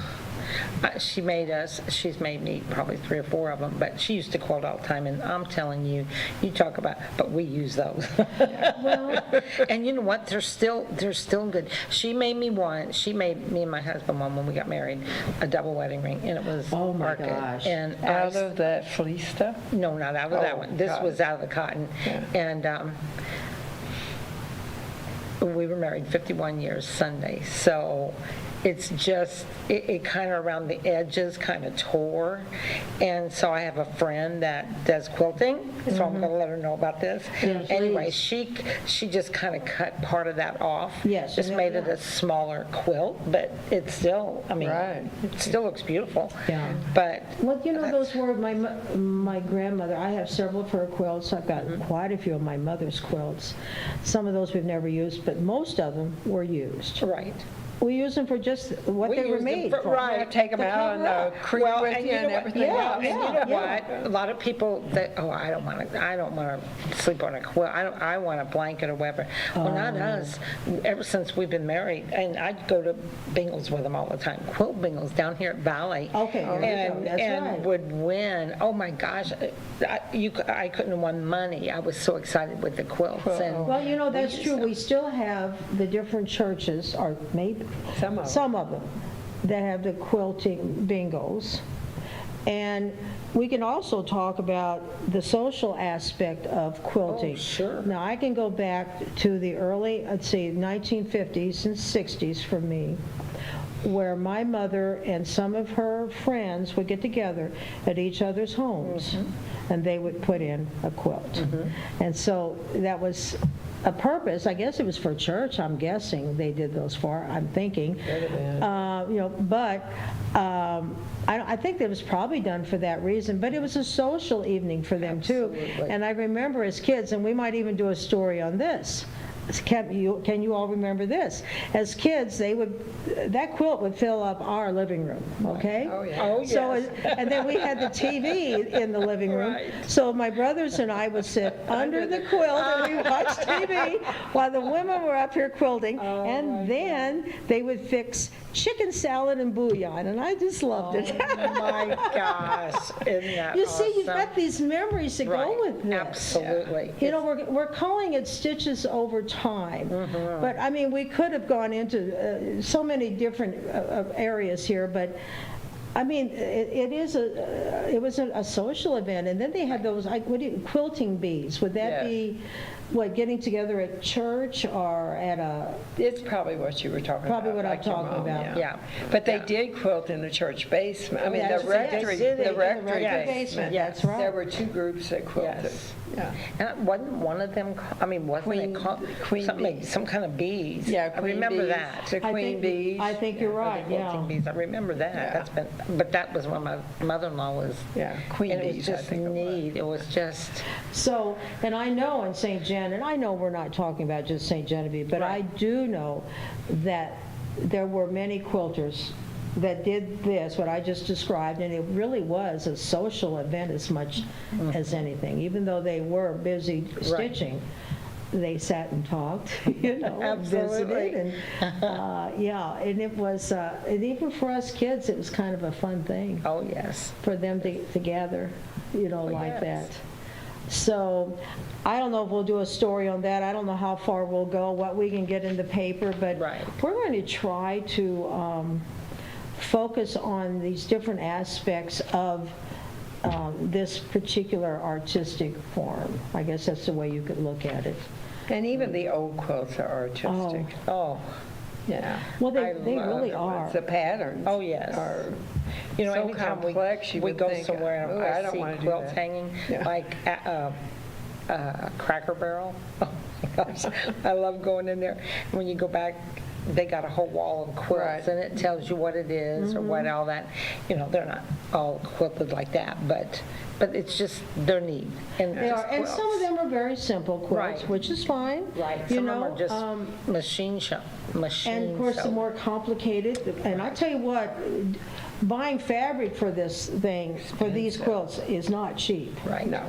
She's made me probably 3 or 4 of them, but she used to quilt all the time, and I'm telling you, talk about, but we use those. Well, And you know what? They're still good. She made me and my husband one when we got married, a double wedding ring, and it was Oh, my orchid. gosh. And Out of that fleece stuff? no, not out of that Oh, one. This cotton. was out of the cotton. Yeah. And we were married 51 years Sunday, so it's just, it kind of around the edges kind of tore. And so I have a friend that does quilting, so I'm going to let her know about this. Yeah, Anyway, please. she just kind of cut part of that off. Yes, Just and made that- it a smaller quilt, but it's still, Right. it still looks beautiful. Yeah. But well, those were my grandmother. I have several of her quilts. I've got quite a few of my mother's quilts. Some of those we've never used, but most of them were used. right. We use them for just what We they were use them made for- for. right. Yeah, take them To out cover and up. cream with you and what? everything Yeah, else. And you know yeah. what? A lot of people that, I don't want to sleep on a quilt. I want a blanket or whatever. Well, not us. Ever since we've been married, and I'd go to bingos with them all the time. Quilt bingos down here at Valley. Okay, there you go. That's and right. would win. Oh my gosh, I couldn't have won money. I was so excited with the quilts. And Well, that's true. We still have the different churches, or maybe Some of them, that have the quilting bingos. And we can also talk about the social aspect of quilting. Oh, sure. Now, I can go back to the early, 1950s and 60s for me, where my mother and some of her friends would get together at each other's homes, and they would put in a quilt. And so that was a purpose. I guess it was for church, I'm guessing they did those for, I'm thinking. But I think that was probably done for that reason, but it was a social evening for them too. And I remember as kids, and we might even do a story on this. Can you all remember this? As kids, that quilt would fill up our living room, okay? Oh, yeah. Oh, yes. So, and then we had the TV in the living room. Right. So my brothers and I would sit under the quilt and we watched TV while the women were up here quilting. And then they would fix chicken salad and bouillon, and I just loved it. Oh my gosh, isn't that You see, you've awesome? got these memories that go with this. Absolutely. You know, we're calling it stitches over time, but I mean, we could have gone into so many different areas here, but I mean, it was a social event, and then they had those quilting bees. Would that Yes. be getting together at church or at a? It's probably what you were talking Probably about. what I'm like your talking mom, about. Yeah. But they did quilt in the church basement. I mean, That's the right. rectory, Yes, the in the rectory rectory basement. Yes, that's right. There were two groups that quilted. Yes. Yeah. And wasn't one of them, wasn't it called Queen something, bees. some kind of bees? Yeah, I queen remember bees, that. the queen bees. I think you're right. Quilting Yeah. bees, I remember that. Yeah. But that was when my mother-in-law was. Yeah, queen and it was bees, I just think it was. neat. It was just. So, and I know in St. Gen, and I know we're not talking about just St. Genevieve, but I do know that there were many quilters that did this, what I just described, and it really was a social event as much as anything. Even though they were busy stitching, they sat and talked, and Absolutely. visited, and and it was, and even for us kids, it was kind of a fun thing Oh yes. for them to gather, like yes. that. So I don't know if we'll do a story on that. I don't know how far we'll go, what we can get in the paper, but Right. we're going to try to focus on these different aspects of this particular artistic form. I guess that's the way you could look at it. And even the old quilts are artistic. Oh. Yeah. Well, I they love really it. are. The patterns. Oh, yes. Are So anytime complex, you we would go think, somewhere and "Oh, I I don't see wanna do quilts that." hanging, Yeah. like Cracker Barrel. Oh my gosh, I love going in there. When you go back, they got a whole wall of quilts, Right. and it tells you what it is or what all that. They're not all quilted like that, but it's just they're neat. And They just are, and some of quilts. them are very simple quilts, Right. which is fine. Right. You Some know, of them are just machine. and of course, the sew. more complicated, and I tell you what, buying fabric for this thing, for these quilts, is not cheap. Right. No.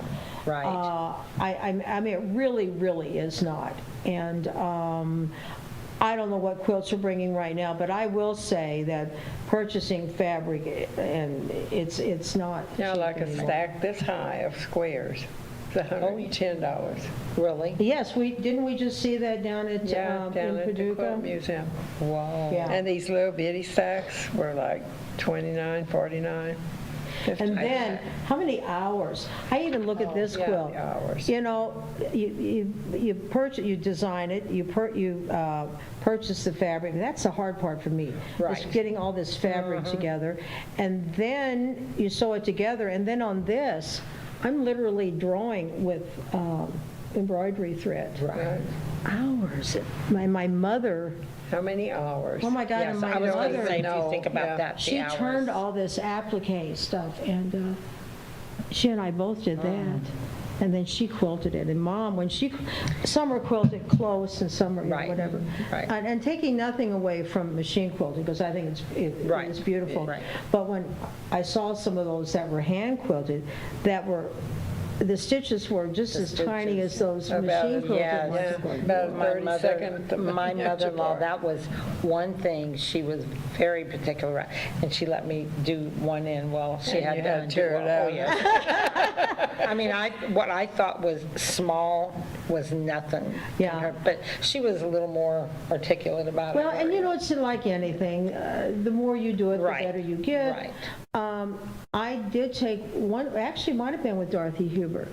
Right. I mean, it really, really is not. And I don't know what quilts are bringing right now, but I will say that purchasing fabric, and it's not Now, cheap like a anymore. stack this high of squares, it's $110. Really? Yes, didn't we just see that down at Yeah, down in at the Paducah? Quilt Museum. Wow. Yeah. And these little bitty stacks were like $29, $49, $50. And then, how many hours? I even look at this yeah, quilt. the hours. You design it, you purchase the fabric. That's the hard part for me. Is Right. getting all this fabric together, and then you sew it together. And then on this, I'm literally drawing with embroidery thread. Right. Hours. My mother. How many hours? Oh my God! Yes, and my I was going to mother. say, if you No, think about yeah. that, the She hours. turned all this applique stuff, and she and I both did that. And then she quilted it. And Mom, some were quilted close and some were Right, whatever. right. And taking nothing away from machine quilting, because I think it Right, is beautiful. right. But when I saw some of those that were hand quilted, the stitches were just as tiny as those About machine as- quilted yes. ones. Yeah, were. about My 32nd. my inch mother-in-law, apart. that was one thing she was very particular about, and she let me do one end. Well, she And had you to had to undo tear it all- out. Oh, yes. I mean, what I thought was small was nothing. Yeah. compared- But she was a little more articulate about it. Well, and it's like anything. The more you do it, the Right, better you get. right. I did take one, actually might have been with Dorothy Huber.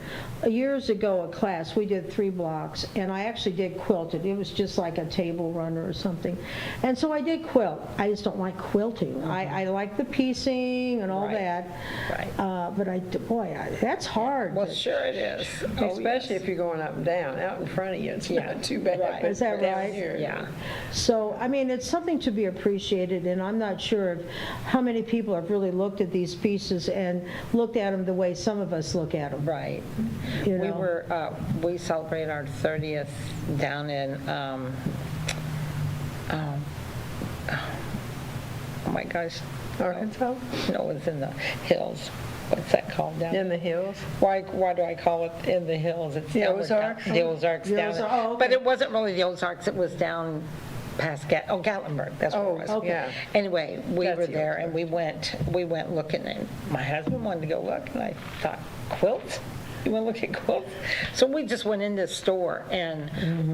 Years ago, a class, we did 3 blocks, and I actually did quilted. It was just like a table runner or something. And so I did quilt. I just don't like quilting. I like the piecing and all Right. that. Right. But that's hard. Well, sure it is. Especially if you're going up and down. Out in front of you, it's not too bad. Right. but Is that down right? here- Yeah. So, I mean, it's something to be appreciated, and I'm not sure how many people have really looked at these pieces and looked at them the way some of us look at them. Right. You know? We celebrated our 30th down in, oh my gosh, Arkansas? no, it's in the hills. What's that called down? In the hills? Why do I call it in the hills? It's The down Ozarks? The Ozarks The down. Ozarks, oh, okay. But it wasn't really the Ozarks, it was down past Gatlinburg, that's where it was. okay. Yeah. Anyway, we That's were the there and we went looking, and my husband wanted to go look, and I thought, quilts? You want to look at quilts? So we just went in this store, and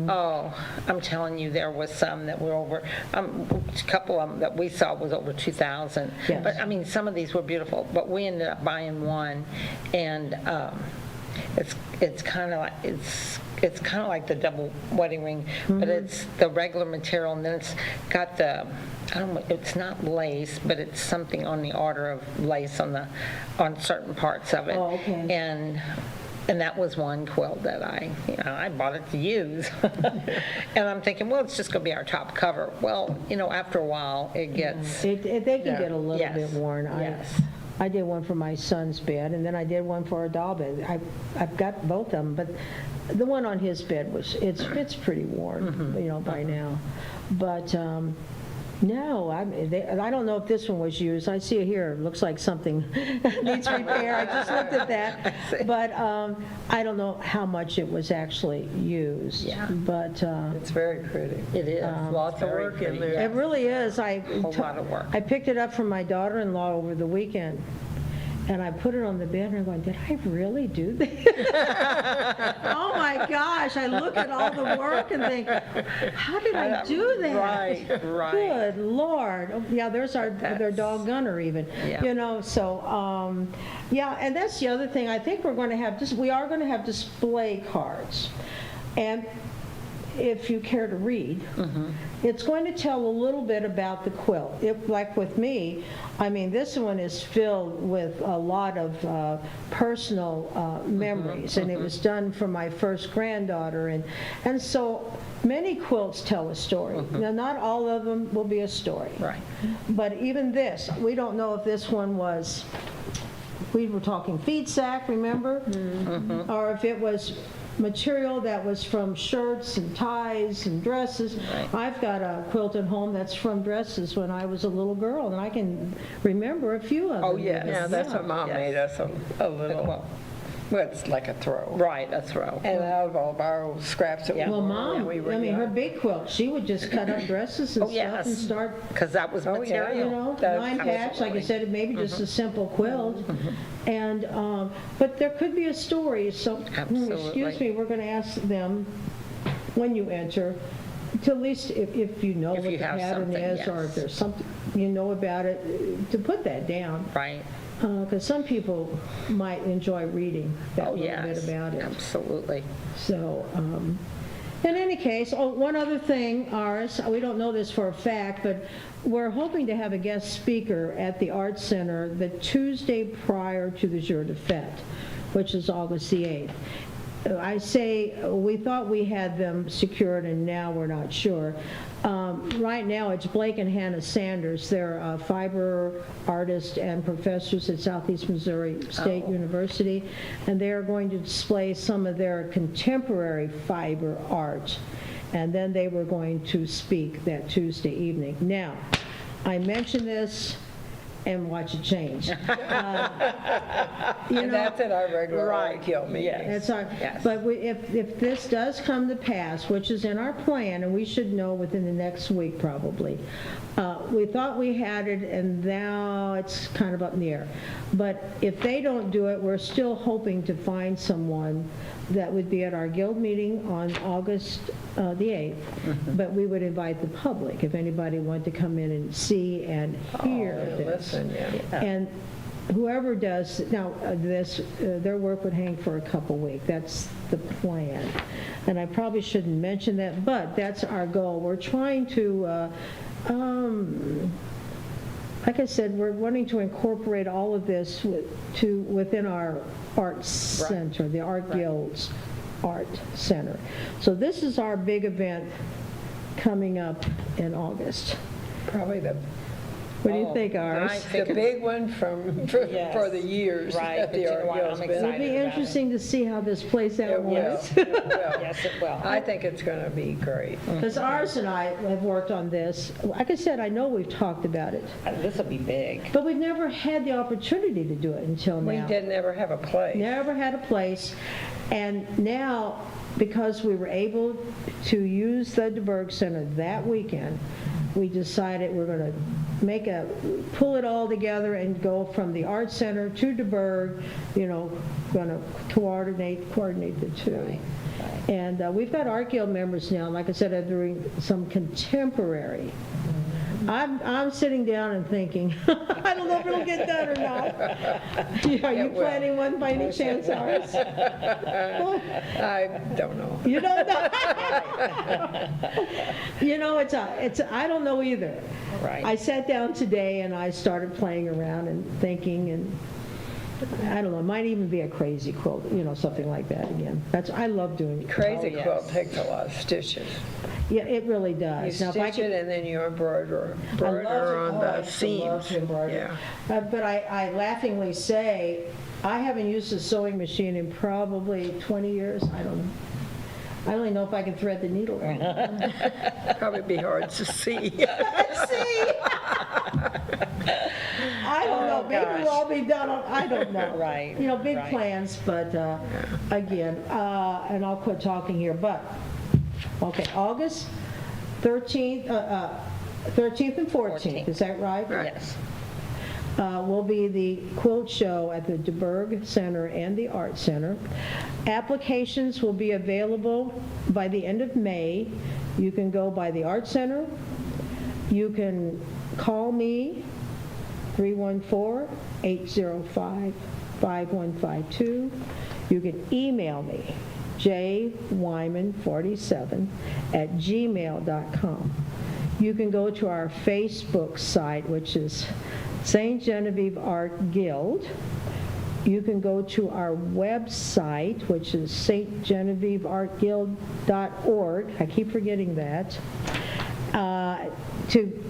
oh, I'm telling you, there was some that were over, a couple of them that we saw was over 2,000. Yes. But I mean, some of these were beautiful, but we ended up buying one, and it's kind of like the double wedding ring, but it's the regular material, and then it's got the, I don't know, it's not lace, but it's something on the order of lace on certain parts of it. Oh, okay. And that was one quilt that I bought it to use. And I'm thinking, well, it's just going to be our top cover. Well, after a while, it gets, They can get a little Yes. bit worn. Yes. I did one for my son's bed, and then I did one for a doll bed. I've got both of them, but the one on his bed it's pretty worn, by now. But no, I don't know if this one was used. I see it here. It looks like something needs repair. I just looked at that. But I don't know how much it was actually used. Yeah. But It's very pretty. it is. Lots of Very work in pretty. there. it really is. A whole lot of work. I picked it up from my daughter-in-law over the weekend, and I put it on the bed, and I'm going, did I really do that? Oh, my gosh. I look at all the work and think, how did I do that? Right. Good Lord. Oh, yeah, their dog Gunner even. Yeah. So, yeah, and that's the other thing. I think we are going to have display cards. And if you care to read, it's going to tell a little bit about the quilt. Like with me, I mean, this one is filled with a lot of personal memories, and it was done for my first granddaughter, and so many quilts tell a story. Now, not all of them will be a story. Right. But even this, we don't know if this one we were talking feed sack, remember? Or if it was material that was from shirts and ties and dresses. Right. I've got a quilt at home that's from dresses when I was a little girl, and I can remember a few of them. Oh, yes. Yeah, that's what Mom Yes. made us, a little, well, it's like a throw. Right, a throw. And out of all of our old scraps that we Yeah. Well, wore Mom, when we were I mean, her young. big quilt, she would just cut up dresses and Oh, stuff yes. and start, Because that was Oh, yeah. material. That's line patch, like I said, it may be just a simple quilt. And, but there could be a story, so, Absolutely. excuse me, we're going to ask them, when you enter, to at least, if you know If what you the have pattern something, is, or yes. if there's something you know about it, to put that down. Right. Because some people might enjoy reading that Oh, little yes. bit about it. Absolutely. So, in any case, one other thing, Iris, we don't know this for a fact, but we're hoping to have a guest speaker at the Arts Center the Tuesday prior to the Jour de Fête, which is August the 8th. I say, we thought we had them secured, and now we're not sure. Right now, it's Blake and Hannah Sanders. They're fiber artists and professors at Southeast Missouri State University, and they're going to display some of their contemporary fiber art. And then they were going to speak that Tuesday evening. Now, I mention this, and watch it change. And that's at our regular Right. kill meeting. That's our, Yes. but if this does come to pass, which is in our plan, and we should know within the next week probably, we thought we had it, and now it's kind of up in the air. But if they don't do it, we're still hoping to find someone that would be at our guild meeting on August the 8th, but we would invite the public if anybody wanted to come in and see and hear this. Listen, yeah. And whoever does, now, their work would hang for a couple weeks. That's the plan. And I probably shouldn't mention that, but that's our goal. We're trying to, like I said, we're wanting to incorporate all of this within our art center, the Art Guild's Art Center. So this is our big event coming up in August. Probably the What do you think, Iris? the big one for the years Right, that but the you know Art what, Guild's I'm been. It'll be excited. interesting to see how this plays out. It will. Lois. It will. Yes, it will. I think it's going to be great. Because Iris and I have worked on this. Like I said, I know we've talked about it, This will be big. but we've never had the opportunity to do it until now. We did never have a place. Never had a place. And now, because we were able to use the Duburg Center that weekend, we decided we're going to pull it all together and go from the Art Center to Duburg, going to coordinate the two. And we've got Art Guild members now, like I said, are doing some contemporary. I'm sitting down and thinking, I don't know if it'll get done or not. Are you planning one by any chance, Iris? I don't know. You don't know? I don't know either. Right. I sat down today and I started playing around and thinking, and I don't know, it might even be a crazy quilt, something like that again. I love doing it. Crazy yes. quilt takes a lot of stitches. Yeah, it really You does. Now, if I stitch could- it and then you embroider I love on to- the I love seams. to embroider. Yeah. But I laughingly say, I haven't used a sewing machine in probably 20 years. I don't know. I only know if I can thread the needle. Probably be hard to see. See? I don't know. Maybe gosh. we'll all be done on, I don't know. Right, Big right. plans, but again, and I'll quit talking here, but, okay, August 13th, 13th and 14th, is that right? Yes. Will be the quilt show at the Duburg Center and the Art Center. Applications will be available by the end of May. You can go by the Art Center. You can call me, 314-805-5152. You can email me, jwyman47@gmail.com. You can go to our Facebook site, which is St. Genevieve Art Guild. You can go to our website, which is stgenevieveartguild.org. I keep forgetting that. To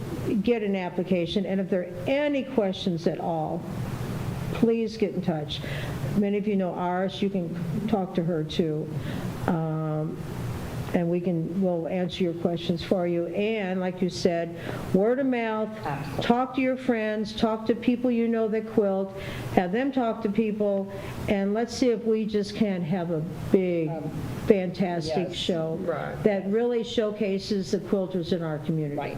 get an application. And if there are any questions at all, please get in touch. Many of you know Iris. You can talk to her too. And we'll answer your questions for you. And like you said, word of mouth, talk to your friends, talk to people you know that quilt, have them talk to people, and let's see if we just can't have a big, fantastic yes. show Right. that really showcases the quilters in our community. Right.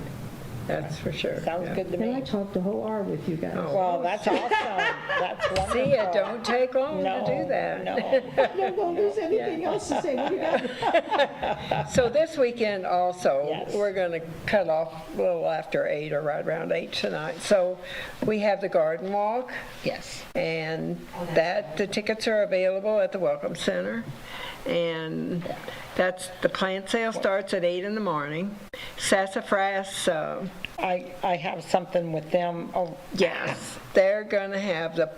That's for sure. Sounds yeah. good to And I me. talked the whole hour with you guys. Oh. Well, that's awesome. That's wonderful. See, it don't take long No, to do that. No. No, there's anything else to say. What do you got? So this weekend also, Yes. we're going to cut off a little after 8 or right around 8 tonight. So we have the garden walk, Yes. and the tickets are available at the Welcome Center. And the plant sale starts at 8 in the morning. Sassafras, I have something with them. Oh, yes, they're going to have the,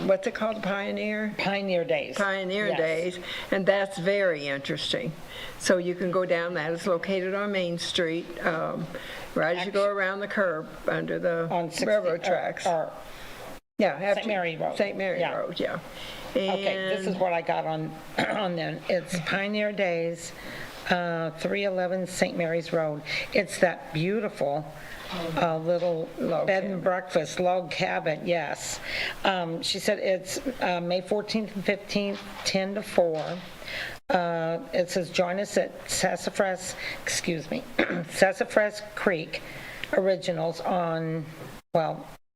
what's it called, Pioneer? Pioneer Days. Pioneer Yes. Days, and that's very interesting. So you can go down that. It's located on Main Street, right as you go around the curb under the On 60 railroad tracks. Yeah, St. Mary Road. St. Mary Yeah. Road, yeah. Okay, this is And what I got on then. It's Pioneer Days, 311 St. Mary's Road. It's that beautiful little Log bed cabin. and breakfast log cabin, yes. She said it's May 14th and 15th, 10 to 4. It says join us at Sassafras Creek Originals on,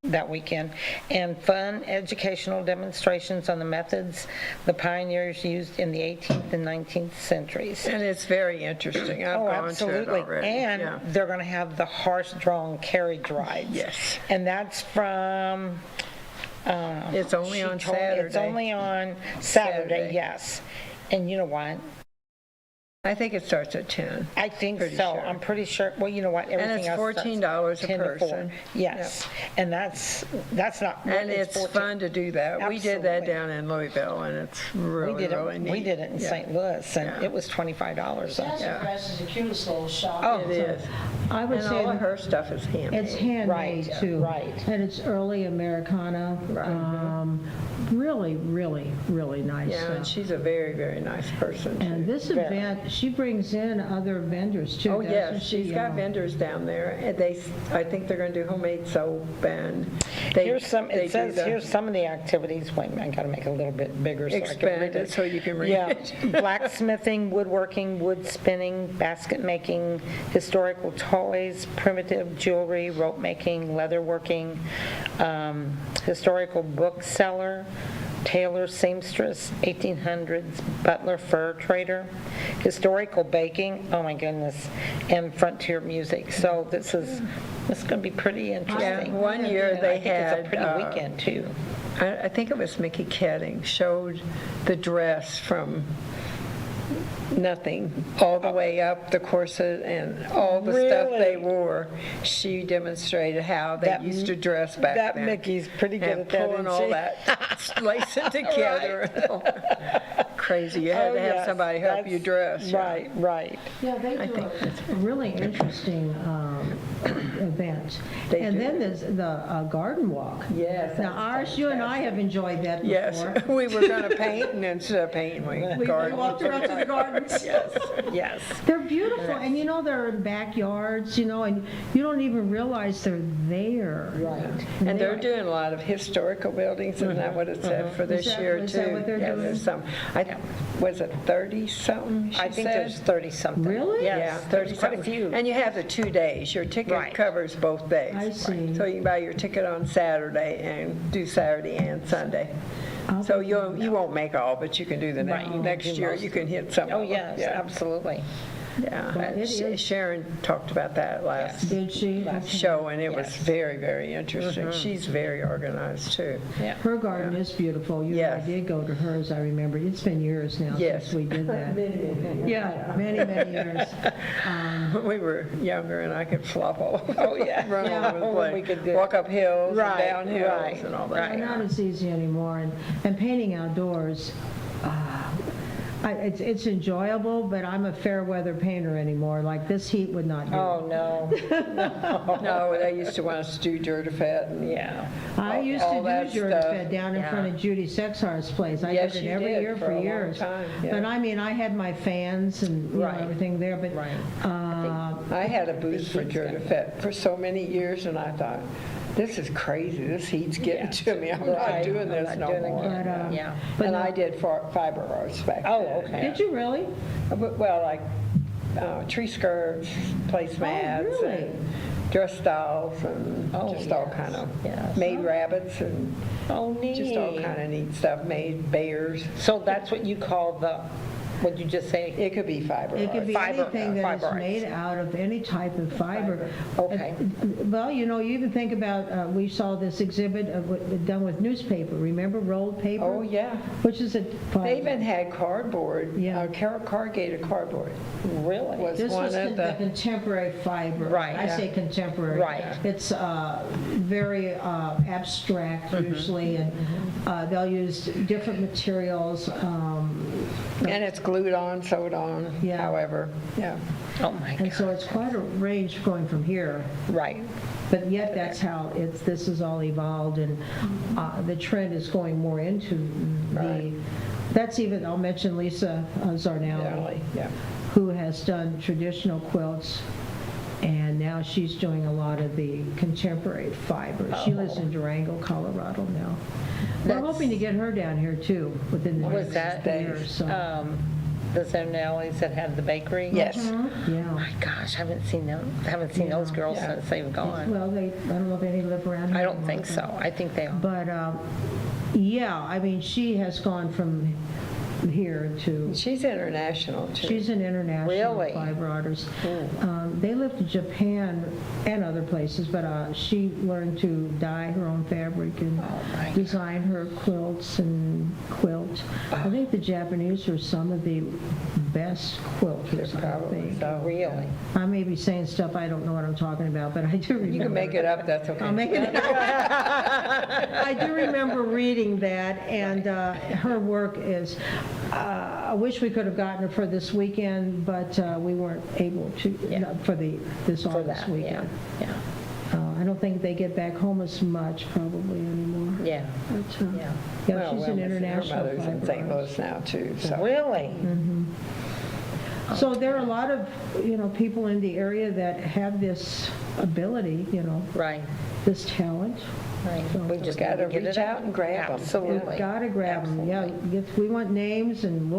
that weekend, and fun educational demonstrations on the methods the pioneers used in the 18th and 19th centuries. And it's very interesting. I've Oh, gone to it absolutely. already. And yeah. they're going to have the horse-drawn carriage rides. Yes. And that's from It's only She on told me It's Saturday. only on Saturday, Saturday. yes. And you know what? I think it starts at 10. I think Pretty so. sure. I'm pretty sure, well, you know what, everything it's else starts $14 a 10 to 4. person. Yes, and that's not. And it's 14. fun to do that. We did that Absolutely. down in Louisville, and it's really, really neat. We did it in Yeah. St. Louis, and Yeah. it was $25. Sassafras is the cutest little shop. Oh, It is. I would And say all of that her stuff is handmade. it's handmade Right, too. right. And it's early Americana. Really, really, really nice Yeah, and stuff. she's a very, very nice person, And too. this Very. event, she brings in other vendors too, Oh, doesn't yes, she? she's got Yeah. vendors down there. And I think they're going to do homemade soap, and Here's some, they it says, do the- here's some of the activities. Wait a minute, I got to make it a little bit bigger so I can Expand read it it. so you can read Yeah, it. blacksmithing, woodworking, wood spinning, basket making, historical toys, primitive jewelry, rope making, leather working, historical bookseller, tailor, seamstress, 1800s, butler, fur trader, historical baking, oh my goodness, and frontier music. So this is going to be pretty Yeah, interesting. one year And they I think had, it's a pretty weekend too. I think it was Mickey Ketting, showed the dress from nothing all the way up, the corset and all the stuff they Really? wore. She demonstrated how they That- used to dress back that then. Mickey's pretty good and at that, pulling isn't all she? that, lacing together. Crazy. You had Oh, to have yes, somebody help you that's- dress. yeah. Right, right. Yeah, they do a really interesting event. They And do. then there's the garden walk. Yes, Now, that's ours, you and I have enjoyed that before. Yes, we were going to paint, and instead of painting, we We gardened. walked around to the gardens. Yes. Yes. They're beautiful, and you know, they're in backyards, you know, and you don't even realize they're there. Right. And they're doing a lot of historical buildings, isn't that what it said for this that- year, is too? that what they're Yeah, doing? there's some, was it 30-something, she I think said? there's 30-something. Really? Yeah, Yes, there's quite a 30-something. few. And you have the 2 days. Your ticket Right. covers both days. I see. So you can buy your ticket on Saturday and do Saturday and Sunday. I'll So think you won't make all, but you can do the Right, you can next do year. most. You can hit some Oh, of them. yes, Yeah. absolutely. Yeah, Well, and it is- Sharon talked about that last Did she? show, and it was Yes. very, very interesting. She's very organized, too. Yeah. Her garden is beautiful. You and I Yes. did go to hers, I remember. It's been years now Yes. since we did that. Yeah, many, many years. When we were younger, and I could flop all over. Oh, yeah. Run all Yeah. over the Oh, place. we could do- Walk up hills and Right, down hills right, and all right. that. Not as easy anymore, and painting outdoors, it's enjoyable, but I'm a fair weather painter anymore. Like, this heat would not do. Oh, no. No, they used to want us to do Jurdafet and Yeah. I used all to that do stuff. Jurdafet down in front of Judy Sexar's place. I Yes, did it you every did year for for a long years. time, yeah. But I mean, I had my fans and, you know, Right. everything there, but, Right. I had a booth for Jurdafet for so many years, and I thought, this is crazy. This heat's getting to me. I'm not Right. doing I'm this not no doing it more. again. Yeah. And I did fiber arts back then. Oh, okay. did you really? Well, like tree skirts, placemats, really? and dress styles, and Oh, just all yes, kind of yes. made rabbits and Oh, neat. just all kind of neat stuff. Made bears. So that's what you call the, what'd you just say? It could be fiber It could arts. be Fiber- anything that fiber is arts. made out of any type of fiber. Okay. Well, you know, you even think about, we saw this exhibit done with newspaper, remember rolled paper? Oh yeah. Which is a fiber. They even had cardboard. Yeah. Corrugated cardboard Really? was This one was of the the. contemporary fiber. Right, I yeah. say contemporary. Right. It's very abstract usually, and they'll use different materials. And it's glued on, sewed on. Yeah. However, yeah. Oh, my And God. so it's quite a range going from here. Right. But yet, that's how this has all evolved, and the trend is going more into the, Right. that's even, I'll mention Lisa Zarnelli, Yeah. who has done traditional quilts, and now she's doing a lot of the contemporary fibers. She lives in Durango, Colorado now. We're That's- hoping to get her down here too, within the Was next that year or so. the Zanellis that had the bakery? Yes. Yeah. My gosh, I haven't seen those girls Yeah. since they've gone. Well, I don't know if any live around here. I don't anymore, think but- so. I think they are. But, yeah, I mean, she has gone from here to, She's international, too. she's an international Really? fiber artist. They lived in Japan and other places, but she learned to dye her own fabric and my design her quilts and quilt. I think the Japanese are some of the best quilters, I Probably think. so. Really? I may be saying stuff I don't know what I'm talking about, but I do remember. You can make it up, that's okay. I'll make it up. I do remember reading that, and her work is, I wish we could have gotten her for this weekend, but we weren't able to, Yeah. for this For August that, yeah, weekend. yeah, I don't think they get back home as much probably anymore. yeah, But, yeah. yeah, she's an Her international mother's in fiber St. artist. Louis now, too, so. Really? So there are a lot of, people in the area that have this ability, Right, this talent. right. We just Gotta gotta get reach it out and grab 'em. Absolutely. We've got to grab them, yeah. We want names, and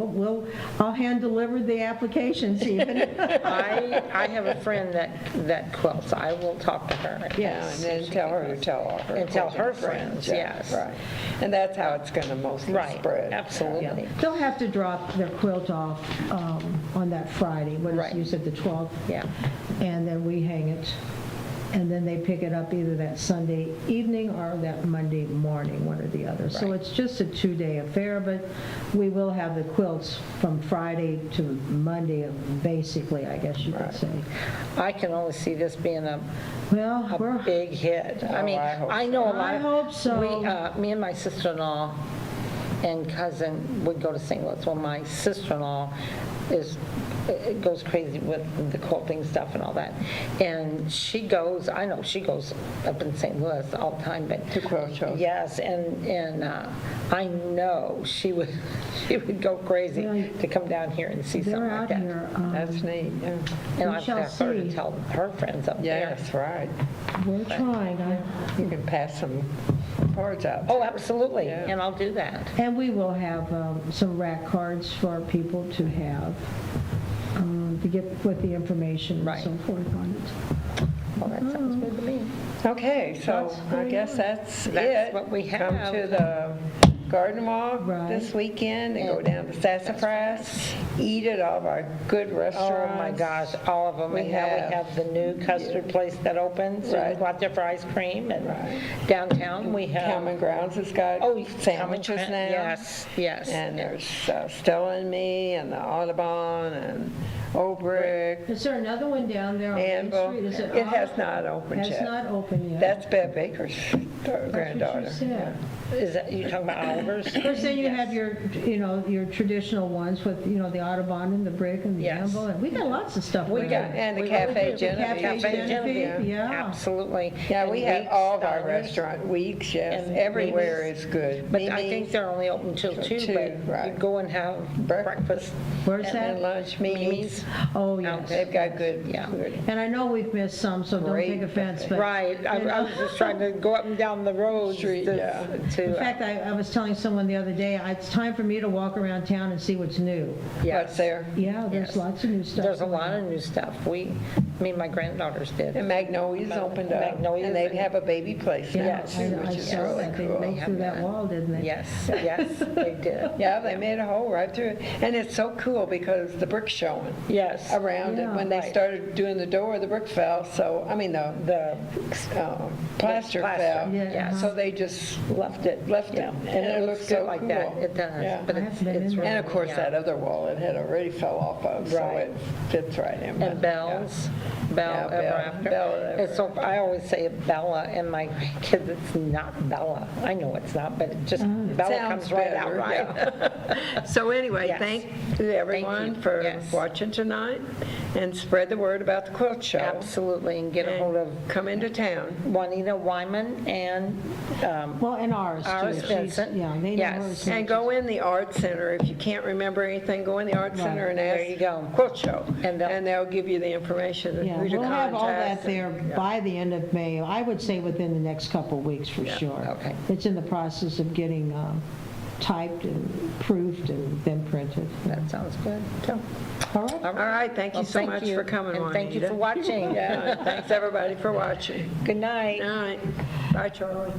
I'll hand deliver the applications even. I have a friend that quilts. I will talk to her. Yeah, and then tell her to tell all her. And tell her quilting friends, yeah, yes. Right. And that's how it's going to mostly Right, spread. absolutely. They'll have to drop their quilt off on that Friday, what Right. is, you said the 12th? Yeah, And then we hang it, and then they pick it up either that Sunday evening or that Monday morning, one or the other. So Right. it's just a 2-day affair, but we will have the quilts from Friday to Monday, basically, I guess you could say. I can only see this being a Well, we're, big hit. I mean, I hope I know a lot I of. hope so. Me and my sister-in-law and cousin would go to St. Louis. Well, my sister-in-law goes crazy with the quilting stuff and all that. And I know she goes up in St. Louis all the time, but. To quilt shows. Yes, and I know she would go crazy Yeah. to come down here and see something they're like out that. here. That's neat, yeah. And We I've shall asked her to see. tell her friends up there. Yes, right. We're trying. You can pass some cards out. Oh, absolutely, Yeah. and I'll do that. And we will have some rack cards for people to have, to get with the information and Right. so forth on it. Well, that sounds good to me. Okay, so That's I very guess good. that's it. That's what we Come have. to the garden walk Right. this weekend and go down to Sassafras, eat at all of our good Oh, restaurants. my gosh, all of them. We And now we have- have the new custard place that opens. So you Right. can go out there for ice cream. And Right. downtown, we have. Common Grounds has got Oh, sandwiches Common now. Ground, yes, yes. And there's Stella and Me and the Audubon and Old Brick, Is there another one down there on Main Anvil. Street? Is It has off? not opened Has yet. not opened yet. That's Bev Baker's That's what granddaughter. she said. Is that, you talking about Oliver's? Of course, then you Yes. have your traditional ones with, the Audubon and the Brick and the Yes. Anvil. And we got lots of stuff. We going got, on. and the We really Cafe do. Genevieve. Cafe Genevieve, yeah. Absolutely. Yeah, And we have Weeks, all of our Stars. restaurant weeks, yes. And Everywhere Mimi's. is good. But I Mimi's think they're only open till 2, two, but you right. go and have breakfast. Where's and that? and lunch, Mimi's. Oh, Out yes. there. They've got good Yeah. food. And I know we've missed some, so don't Great take offense, but. Right, I was just trying to go up and down the road. Street, yeah. In fact, I was telling someone the other day, it's time for me to walk around town and see what's new. What's there? Yeah, there's Yes. lots of new stuff. There's a going lot on. of new stuff. Me and my granddaughters did. And Magnolia's opened up. Magnolia's And they and- have a baby place now, Yeah, too, I which is saw really that. They cool. broke through that wall, didn't they? Yes, yes, they did. Yeah, they made a hole right through it. And it's so cool because the brick's showing Yes. around it. Yeah. When they Right. started doing the door, the brick fell, so, I mean, the The plaster plaster, fell. Yeah, yes. So they just left it. left it. Yeah. And it looks good so like cool. that. It does. Yeah. But I it's haven't been in there. really, And of course, yeah. that other wall, it had already fell off of, so Right. it fits right in. but, And Bells, Bell Yeah, Ever Bell, After. Bell Ever And so I always say Bella, and my kids, it's not Bella. I know it's not, but it just, Bella Sounds comes right out better, right. yeah. So anyway, Yes. thank you everyone you. for Yes. watching tonight, and spread the word about the quilt show. Absolutely, and get a hold of And come into town. Juanita Wyman and Well, and ours, too. Ours, She's- Vincent. Yeah, they know Yes. hers. And go in the art center. If you can't remember anything, go in the art center and There ask. you go. Quilt show. And And they'll give you the information of Yeah, who to we'll have all that contact. there by the end of May. I would say within the next couple of weeks for sure. okay. It's in the process of getting typed and proofed and then printed. that sounds good. So, All right. All right, thank you well, so thank much you. for coming, And thank you Juanita. for watching. Yeah, thanks everybody for watching. Good night. All right, bye, Charlie.